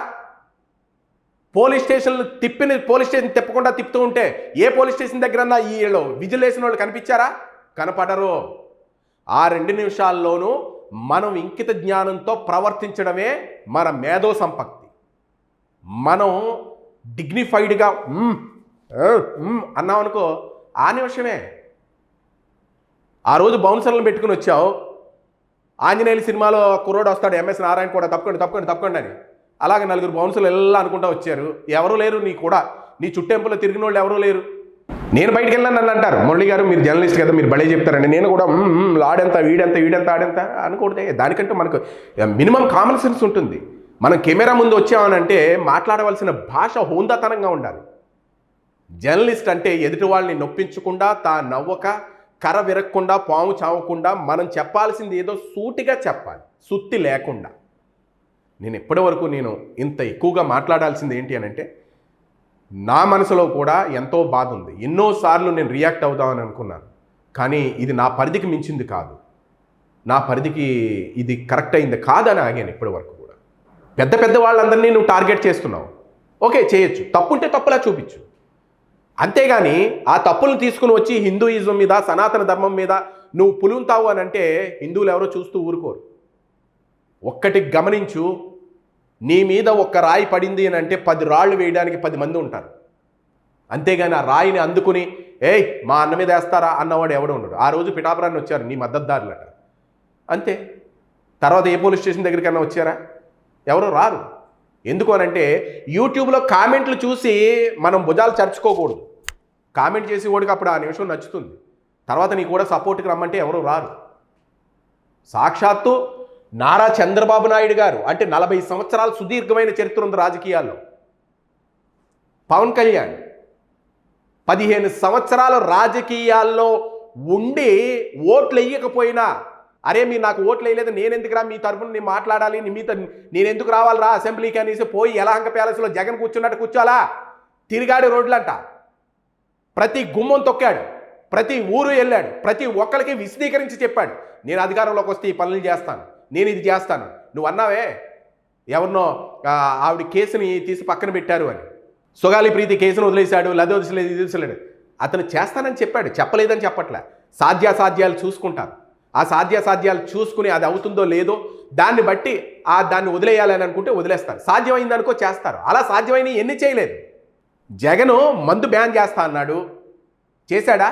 పోలీస్ స్టేషన్ తిప్పకుండా తిప్పుతూ ఉంటే ఏ పోలీస్ స్టేషన్ దగ్గరన్నా వీళ్ళు విజిల్ వేసిన వాళ్ళు కనిపించారా? కనపడరు. ఆ 2 నిమిషాల్లోనూ మనం ఇంకిత జ్ఞానంతో ప్రవర్తించడమే మన మేధో సంపత్తి. మనం డిగ్నిఫైడ్గా అన్నామనుకో, ఆ నిమిషమే. ఆ రోజు బౌన్సర్లను పెట్టుకుని వచ్చావు. ఆంజనేయుల సినిమాలో కుర్రోడు వస్తాడు, ఎంఎస్ నారాయణ కూడా తప్పకండి అని. అలాగే 4 బౌన్సర్లు ఎలా అనుకుంటా వచ్చారు. ఎవరు లేరు నీ చుట్టెంపులో తిరిగిన వాళ్ళు ఎవరూ లేరు. నేను బయటికి వెళ్ళాను నన్ను అంటారు, మురళి గారు మీరు జర్నలిస్ట్ కదా, మీరు భలే చెప్తారండి. నేను కూడా ఆడెంత వీడెంత ఆడెంత అనుకూడదే. దానికంటే మనకు మినిమం కామన్ సెన్స్ ఉంటుంది. మనం కెమెరా ముందు వచ్చామనంటే మాట్లాడవలసిన భాష హోందాతనంగా ఉండాలి. జర్నలిస్ట్ అంటే ఎదుటి వాళ్ళని నొప్పించకుండా, నవ్వక, కర్ర విరగకుండా, పాము చావకుండా మనం చెప్పాల్సింది ఏదో సూటిగా చెప్పాలి, సుత్తి లేకుండా. నేను ఇప్పటి వరకు ఇంత ఎక్కువగా మాట్లాడాల్సింది ఏంటి అని అంటే, నా మనసులో కూడా ఎంతో బాధ ఉంది. ఎన్నోసార్లు నేను రియాక్ట్ అవుదామని అనుకున్నాను, కానీ ఇది నా పరిధికి మించింది కాదు, నా పరిధికి ఇది కరెక్ట్ అయింది కాదని ఆగాను. ఇప్పటి వరకు కూడా పెద్ద వాళ్ళందరినీ నువ్వు టార్గెట్ చేస్తున్నావు. ఓకే, చేయొచ్చు, తప్పుంటే తప్పులా చూపించు. అంతేగాని ఆ తప్పులను తీసుకుని వచ్చి హిందూయిజం మీద, సనాతన ధర్మం మీద నువ్వు పులుంతావు అని అంటే హిందువులు ఎవరో చూస్తూ ఊరుకోరు. ఒక్కటి గమనించు, నీ మీద ఒక్క రాయి పడింది అని అంటే 10 రాళ్ళు వేయడానికి 10 మంది ఉంటారు. అంతేగాని ఆ రాయిని అందుకుని ఏయ్ మా అన్న మీద వేస్తారా అన్నవాడు ఎవడో ఉండడు. ఆ రోజు పిఠాపురాన్ని వచ్చారు నీ మద్దతుదారులట, అంతే. తర్వాత ఏ పోలీస్ స్టేషన్ దగ్గరికన్నా వచ్చారా? ఎవరో రారు. ఎందుకు అనంటే యూట్యూబ్లో కామెంట్లు చూసి మనం భుజాలు చర్చుకోకూడదు. కామెంట్ చేసి వాడికి అప్పుడు ఆ నిమిషం నచ్చుతుంది, తర్వాత నీ కూడా సపోర్ట్కి రమ్మంటే ఎవరు రారు. సాక్షాత్తు నారా చంద్రబాబు నాయుడు గారు అంటే 40 సంవత్సరాల సుదీర్ఘమైన చరిత్ర ఉంది రాజకీయాల్లో. పవన్ కళ్యాణ్ 15 సంవత్సరాల రాజకీయాల్లో ఉండి ఓట్లు వేయకపోయినా, అరే మీరు నాకు ఓట్లు వేయలేదు, నేనెందుకురా మీ తరఫున నేను మాట్లాడాలి, నేనెందుకు రావాలరా అసెంబ్లీకి అనేసి పోయి యలహంక ప్యాలెస్లో జగన్ కూర్చున్నట్టు కూర్చోాలా? తిరిగాడు రోడ్లంట, ప్రతి గుమ్మం తొక్కాడు, ప్రతి ఊరు వెళ్ళాడు, ప్రతి ఒక్కరికి విశదీకరించి చెప్పాడు, నేను అధికారంలోకి వస్తే ఈ పనులు చేస్తాను, నేను ఇది చేస్తాను. నువ్వు అన్నావే ఎవరినో ఆవిడ కేసుని తీసి పక్కన పెట్టారు అని. సుగాలి ప్రీతి కేసును వదిలేశాడు, వదిలేలేదు, ఇది వదిలేడు. అతను చేస్తానని చెప్పాడు, చెప్పలేదని చెప్పట్లే. సాధ్యాసాధ్యాలు చూసుకుంటారు. ఆ సాధ్యాసాధ్యాలు చూసుకుని అది అవుతుందో లేదో దాన్ని బట్టి దాన్ని వదిలేయాలని అనుకుంటే వదిలేస్తారు. సాధ్యమైందనుకో చేస్తారు. అలా సాధ్యమైన ఎన్ని చేయలేదు. జగను మందు బ్యాన్ చేస్తా అన్నాడు, చేశాడా?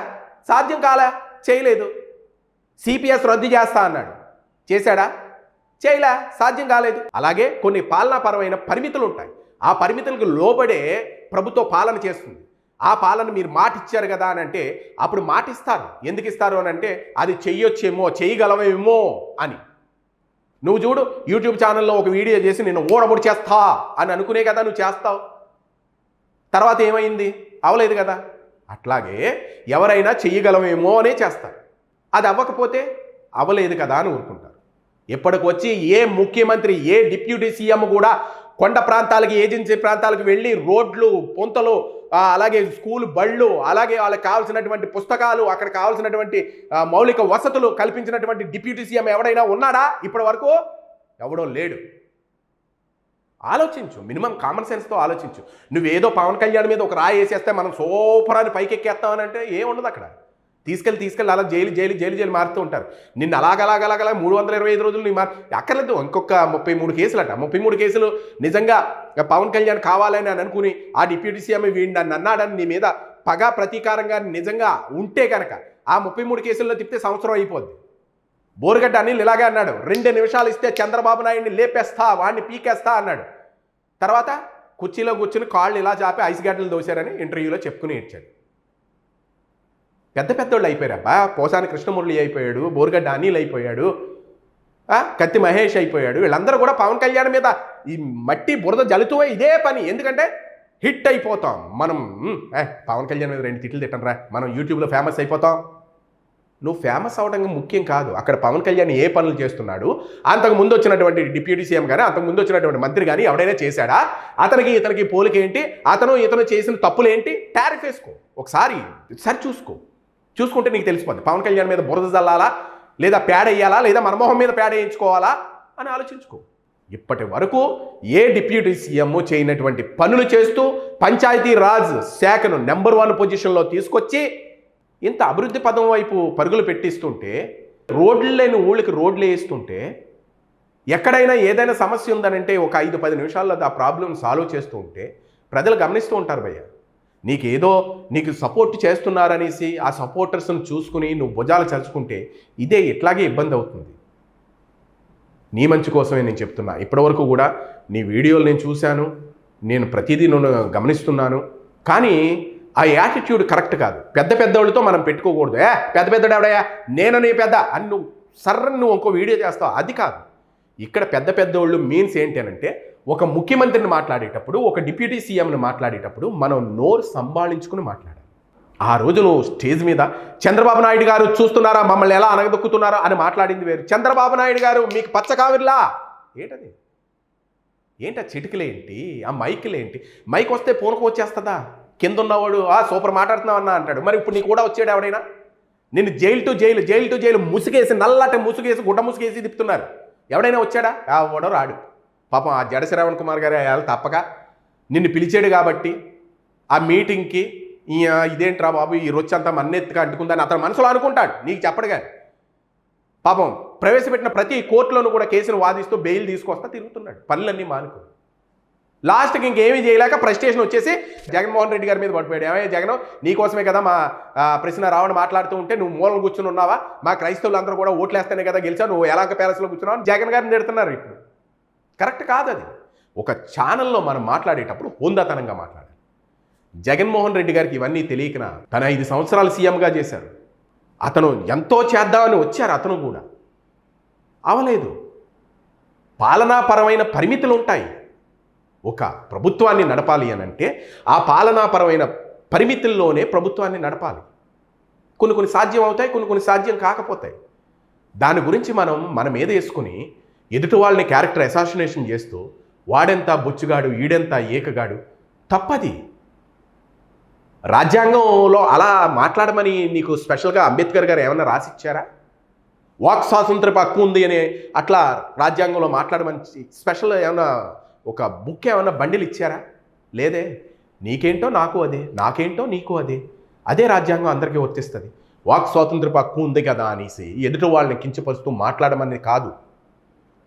సాధ్యం కాలే, చేయలేదు. సిపిఎస్ రద్దు చేస్తా అన్నాడు, చేశాడా? చేయలే, సాధ్యం కాలేదు. అలాగే కొన్ని పాలనాపరమైన పరిమితులు ఉంటాయి. ఆ పరిమితులకు లోబడే ప్రభుత్వ పాలన చేస్తుంది. ఆ పాలన మీరు మాట ఇచ్చారు కదా అని అంటే అప్పుడు మాట ఇస్తారు. ఎందుకు ఇస్తారు అని అంటే అది చెయ్యొచ్చేమో, చేయగలవేమో అని. నువ్వు చూడు, యూట్యూబ్ ఛానల్లో ఒక వీడియో చేసి నేను ఓడబొడి చేస్తా అని అనుకునే కదా నువ్వు చేస్తావు. తర్వాత ఏమైంది? అవలేదు కదా. అట్లాగే ఎవరైనా చెయ్యగలమేమో అనే చేస్తారు. అది అవ్వకపోతే అవ్వలేదు కదా అని ఊరుకుంటారు. ఇప్పటికి వచ్చి ఏ ముఖ్యమంత్రి, ఏ డిప్యూటీ సీఎం కూడా కొండ ప్రాంతాలకి, ఏజెన్సీ ప్రాంతాలకు వెళ్ళి రోడ్లు, పొంతలు, అలాగే స్కూల్ బళ్ళు, అలాగే వాళ్ళకి కావాల్సినటువంటి పుస్తకాలు, అక్కడ కావాల్సినటువంటి మౌలిక వసతులు కల్పించినటువంటి డిప్యూటీ సీఎం ఎవడైనా ఉన్నాడా? ఇప్పటి వరకు ఎవడో లేడు. ఆలోచించు, మినిమం కామన్ సెన్స్తో ఆలోచించు. నువ్వేదో పవన్ కళ్యాణ్ మీద ఒక రాయి వేసేస్తే మనం సూపర్ అని పైకెక్కేస్తామని అంటే ఏముండదు అక్కడ. తీసుకెళ్ళి అలా జైలు మారుతూ ఉంటారు. నిన్ను అలాగ 325 రోజులు నీ అక్కర్లేదు. ఇంకొక 33 కేసులట. 33 కేసులు నిజంగా పవన్ కళ్యాణ్ కావాలని అని అనుకుని ఆ డిప్యూటీ సీఎం వీడిని నన్ను అన్నాడని నీ మీద పగా ప్రతీకారంగా నిజంగా ఉంటే కనుక ఆ 33 కేసుల్లో తిప్పితే సంవత్సరం అయిపోద్ది. బోరుగడ్డ అనిల్ ఇలాగే అన్నాడు, 2 నిమిషాలు ఇస్తే చంద్రబాబు నాయుడిని లేపేస్తా, వాడిని పీకేస్తా అన్నాడు. తర్వాత కుర్చీలో కూర్చుని కాళ్ళు ఇలా చాపి ఐస్ గడ్డలు దోశారని ఇంటర్వ్యూలో చెప్పుకుని ఇచ్చాడు. పెద్దోళ్ళు అయిపోయారబ్బా. పోసాని కృష్ణమురళి అయిపోయాడు, బోరుగడ్డ అనిల్ అయిపోయాడు, కత్తి మహేష్ అయిపోయాడు. వీళ్ళందరూ కూడా పవన్ కళ్యాణ్ మీద ఈ మట్టి బురద జలుతూ ఇదే పని. ఎందుకంటే హిట్ అయిపోతాం మనం. పవన్ కళ్యాణ్ మీద 2 తిట్లు తిట్టండిరా, మనం యూట్యూబ్లో ఫేమస్ అయిపోతాం. నువ్వు ఫేమస్ అవడం ముఖ్యం కాదు. అక్కడ పవన్ కళ్యాణ్ ఏ పనులు చేస్తున్నాడు, అంతకు ముందు వచ్చినటువంటి డిప్యూటీ సీఎం కానీ, అంతకు ముందు వచ్చినటువంటి మంత్రి కానీ ఎవడైనా చేశాడా? ఇతనికి పోలికేంటి? ఇతను చేసిన తప్పులేంటి? టారిఫ్ వేసుకో, ఒకసారి చూసుకుంటే నీకు తెలిసిపోద్ది. పవన్ కళ్యాణ్ మీద బురద జల్లాలా, లేదా పేడ వేయాలా, లేదా మనమోహం మీద పేడ వేయించుకోవాలా అని ఆలోచించుకో. ఇప్పటి వరకు ఏ డిప్యూటీ సీఎం చేయనటువంటి పనులు చేస్తూ పంచాయతీ రాజ్ శాఖను నెంబర్ 1 పొజిషన్లో తీసుకొచ్చి ఇంత అభివృద్ధి పదం వైపు పరుగులు పెట్టిస్తుంటే, రోడ్లు లేని ఊళ్ళకి రోడ్లు వేస్తుంటే, ఎక్కడైనా ఏదైనా సమస్య ఉందనంటే ఒక 5-10 నిమిషాల్లో ఆ ప్రాబ్లం సాల్వ్ చేస్తూ ఉంటే ప్రజలు గమనిస్తూ ఉంటారు. భయ్య, నీకు సపోర్ట్ చేస్తున్నారనేసి ఆ సపోర్టర్స్ని చూసుకుని నువ్వు భుజాలు చరుచుకుంటే ఇదే ఇట్లాగే ఇబ్బంది అవుతుంది. నీ మంచి కోసమే నేను చెప్తున్నా. ఇప్పటివరకు కూడా నీ వీడియోలు నేను చూశాను, నేను ప్రతిదీ నేను గమనిస్తున్నాను. కానీ ఆ యాటిట్యూడ్ కరెక్ట్ కాదు. పెద్దవాళ్ళతో మనం పెట్టుకోకూడదు. పెద్దవాడు ఎవడయ్యా, నేను నీ పెద్ద అని నువ్వు ఇంకో వీడియో చేస్తావు, అది కాదు. ఇక్కడ పెద్దవాళ్ళు మీన్స్ ఏంటి అనంటే, ఒక ముఖ్యమంత్రిని మాట్లాడేటప్పుడు, ఒక డిప్యూటీ సీఎంని మాట్లాడేటప్పుడు మనం నోరు సంభాళించుకుని మాట్లాడాలి. ఆ రోజు నువ్వు స్టేజ్ మీద చంద్రబాబు నాయుడు గారు చూస్తున్నారా, మమ్మల్ని ఎలా అనగదొక్కుతున్నారా అని మాట్లాడింది వేరు. చంద్రబాబు నాయుడు గారు మీకు పచ్చ కావిర్లా ఏంటది? ఏంటి ఆ చిటికలేంటి, ఆ మైకులేంటి? మైక్ వస్తే పూనకు వచ్చేస్తుందా? కింద ఉన్నవాడు సూపర్ మాట్లాడుతున్నావు అన్నా అంటాడు. మరి ఇప్పుడు నీకు కూడా వచ్చాడు ఎవడైనా? నిన్ను జైలు టు జైలు ముసుగేసి, నల్లటి ముసుగేసి, గుడ్డ ముసుగేసి తిప్పుతున్నారు. ఎవడైనా వచ్చాడా? ఎవడో రాడు. పాపం ఆ జడ శ్రావణ్ కుమార్ గారు తప్పక నిన్ను పిలిచాడు కాబట్టి ఆ మీటింగ్కి ఇదేంట్రా బాబు ఈ రొచ్చంతా మన్నెత్తుగా అంటుకుందని అతను మనసులో అనుకుంటాడు, నీకు చెప్పడు కానీ. పాపం ప్రవేశపెట్టిన ప్రతి కోర్టులోనూ కూడా కేసును వాదిస్తూ బెయిల్ తీసుకొస్తా తిరుగుతున్నాడు, పనులన్నీ మానుకో. లాస్ట్కి ఇంకేమీ చేయలేక ఫ్రస్ట్రేషన్ వచ్చేసి జగన్మోహన్ రెడ్డి గారి మీద పడిపోయాడు. ఏమయ్య జగన్, నీకోసమే కదా మా ప్రశ్న రావణ మాట్లాడుతూ ఉంటే నువ్వు మూలం కూర్చుని ఉన్నావా? మా క్రైస్తవులు అందరూ కూడా ఓట్లేస్తేనే కదా గెలిచావు, నువ్వు ఎలాగ ప్యాలెస్లో కూర్చున్నావు అని జగన్ గారిని తిడుతున్నారు. ఇప్పుడు కరెక్ట్ కాదు అది. ఒక ఛానల్లో మనం మాట్లాడేటప్పుడు హోందాతనంగా మాట్లాడాలి. జగన్మోహన్ రెడ్డి గారికి ఇవన్నీ తెలియకనా తన 5 సంవత్సరాలు సీఎంగా చేశారు. అతను ఎంతో చేద్దామని వచ్చారు, అతను కూడా అవలేదు. పాలనాపరమైన పరిమితులు ఉంటాయి. ఒక ప్రభుత్వాన్ని నడపాలి అని అంటే ఆ పాలనాపరమైన పరిమితుల్లోనే ప్రభుత్వాన్ని నడపాలి. కొన్ని సాధ్యం అవుతాయి, కొన్ని సాధ్యం కాకపోతాయి. దాని గురించి మన మీద వేసుకుని ఎదుటి వాళ్ళని క్యారెక్టర్ అసాసినేషన్ చేస్తూ వాడెంత బొచ్చుగాడు, ఈడెంత ఏకగాడు, తప్పది. రాజ్యాంగంలో అలా మాట్లాడమని నీకు స్పెషల్గా అంబేద్కర్ గారు ఏమన్నా రాసిచ్చారా? వాక్ స్వాతంత్రపు హక్కు ఉంది అని అట్లా రాజ్యాంగంలో మాట్లాడమని స్పెషల్ ఏమన్నా ఒక బుక్ ఏమన్నా బండిలు ఇచ్చారా? లేదే. నీకేంటో నాకు అదే, నాకేంటో నీకు అదే. అదే రాజ్యాంగం అందరికీ వర్తిస్తుంది. వాక్ స్వాతంత్రపు హక్కు ఉంది కదా అనేసి ఎదుటి వాళ్ళని కించపరుస్తూ మాట్లాడమని కాదు.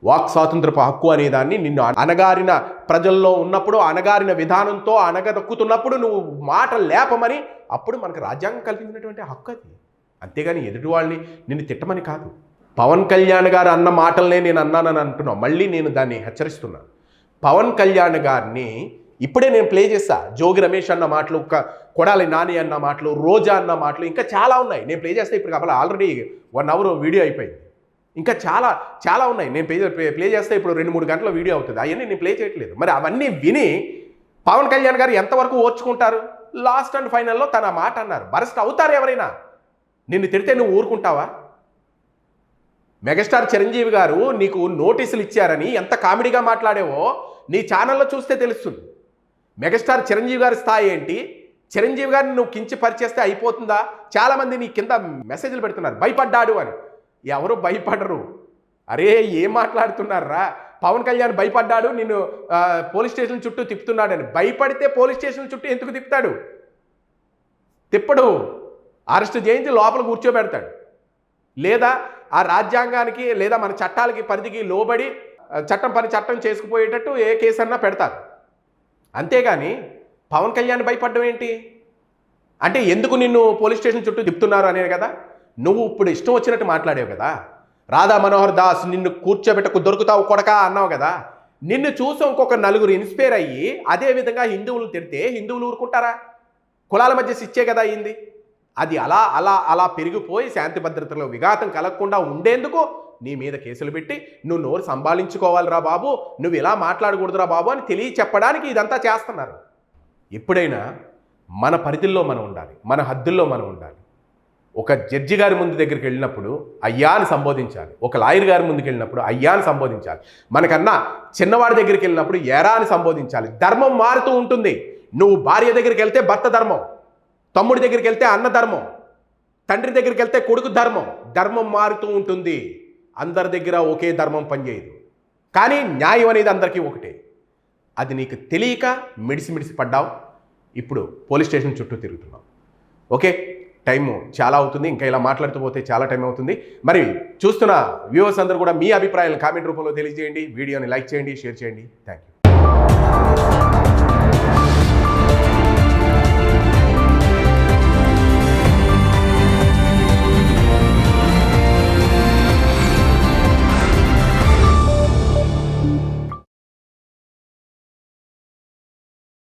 వాక్ స్వాతంత్రపు హక్కు అనేదాన్ని నిన్ను అణగారిన ప్రజల్లో ఉన్నప్పుడు, అణగారిన విధానంతో అణగదొక్కుతున్నప్పుడు నువ్వు మాట లేపమని అప్పుడు మనకు రాజ్యాంగం కల్పించినటువంటి హక్కు అది. అంతేగాని ఎదుటి వాళ్ళని నిన్ను తిట్టమని కాదు. పవన్ కళ్యాణ్ గారు అన్న మాటలనే నేను అన్నానని అంటున్నాను. మళ్ళీ నేను దాన్ని హెచ్చరిస్తున్నాను. పవన్ కళ్యాణ్ గారిని ఇప్పుడే నేను ప్లే చేస్తా. జోగి రమేష్ అన్న మాటలు, కొడాలి నాని అన్న మాటలు, రోజా అన్న మాటలు, ఇంకా చాలా ఉన్నాయి. నేను ప్లే చేస్తే ఇప్పుడు కాబట్టి ఆల్రెడీ 1 అవర్ వీడియో అయిపోయింది. ఇంకా చాలా చాలా ఉన్నాయి. నేను ప్లే చేస్తే ఇప్పుడు 2-3 గంటల వీడియో అవుతుంది. అవన్నీ నేను ప్లే చేయట్లేదు. మరి అవన్నీ విని పవన్ కళ్యాణ్ గారు ఎంతవరకు ఓర్చుకుంటారు? లాస్ట్ అండ్ ఫైనల్లో తన మాట అన్నారు. బరస్ట్ అవుతారు ఎవరైనా. నిన్ను తిడితే నువ్వు ఊరుకుంటావా? మెగాస్టార్ చిరంజీవి గారు నీకు నోటీసులు ఇచ్చారని ఎంత కామెడీగా మాట్లాడేవో నీ ఛానల్లో చూస్తే తెలుస్తుంది. మెగాస్టార్ చిరంజీవి గారి స్థాయి ఏంటి? చిరంజీవి గారిని నువ్వు కించపరిచేస్తే అయిపోతుందా? చాలామంది నీ కింద మెసేజ్లు పెడుతున్నారు భయపడ్డాడు అని. ఎవరు భయపడరు. అరే ఏం మాట్లాడుతున్నారా? పవన్ కళ్యాణ్ భయపడ్డాడు, నిన్ను పోలీస్ స్టేషన్ చుట్టూ తిప్పుతున్నాడని. భయపడితే పోలీస్ స్టేషన్ చుట్టూ ఎందుకు తిప్పుతాడు? తిప్పడు. అరెస్ట్ చేయించి లోపల కూర్చోబెడతాడు. లేదా ఆ రాజ్యాంగానికి లేదా మన చట్టాలకి పరిధికి లోబడి చట్టం పని చట్టం చేసుకుపోయేటట్టు ఏ కేసు అన్నా పెడతారు. అంతేగాని పవన్ కళ్యాణ్ భయపడ్డం ఏంటి? అంటే ఎందుకు నిన్ను పోలీస్ స్టేషన్ చుట్టూ తిప్పుతున్నారు అనేది కదా. నువ్వు ఇప్పుడు ఇష్టం వచ్చినట్టు మాట్లాడావు కదా. రాధా మనోహర్ దాస్ నిన్ను కూర్చోబెట్టకు దొరుకుతావు కొడకా అన్నావు కదా. నిన్ను చూసి ఇంకొక 4 ఇన్స్పైర్ అయ్యి అదే విధంగా హిందువులు తిడితే హిందువులు ఊరుకుంటారా? కులాల మధ్య శిక్షే కదా అయింది. అది అలా అలా అలా పెరిగిపోయి శాంతి భద్రతలో విఘాతం కలగకుండా ఉండేందుకు నీ మీద కేసులు పెట్టి నువ్వు నోరు సంభాళించుకోవాలిరా బాబు, నువ్వు ఇలా మాట్లాడకూడదురా బాబు అని చెప్పడానికి ఇదంతా చేస్తున్నారు. ఎప్పుడైనా మన పరిధిలో మనం ఉండాలి, మన హద్దుల్లో మనం ఉండాలి. ఒక జడ్జి గారి ముందు దగ్గరికి వెళ్ళినప్పుడు అయ్యా అని సంబోధించాలి. ఒక లాయర్ గారి ముందుకు వెళ్ళినప్పుడు అయ్యా అని సంబోధించాలి. మనకన్నా చిన్నవాడి దగ్గరికి వెళ్ళినప్పుడు ఎరా అని సంబోధించాలి. ధర్మం మారుతూ ఉంటుంది. నువ్వు భార్య దగ్గరికి వెళ్తే భర్త ధర్మం, తమ్ముడి దగ్గరికి వెళ్తే అన్న ధర్మం, తండ్రి దగ్గరికి వెళ్తే కొడుకు ధర్మం. ధర్మం మారుతూ ఉంటుంది. అందరి దగ్గర ఒకే ధర్మం పనిచేయదు. కానీ న్యాయం అనేది అందరికీ ఒకటే. అది నీకు తెలియక మిడిసి పడ్డావు. ఇప్పుడు పోలీస్ స్టేషన్ చుట్టూ తిరుగుతున్నావు. ఓకే, టైము చాలా అవుతుంది. ఇంకా ఇలా మాట్లాడుతూ పోతే చాలా టైం అవుతుంది. మరి చూస్తున్న వ్యూవర్స్ అందరూ కూడా మీ అభిప్రాయాలను కామెంట్ రూపంలో తెలియజేయండి. వీడియోని లైక్ చేయండి, షేర్ చేయండి. Thank you.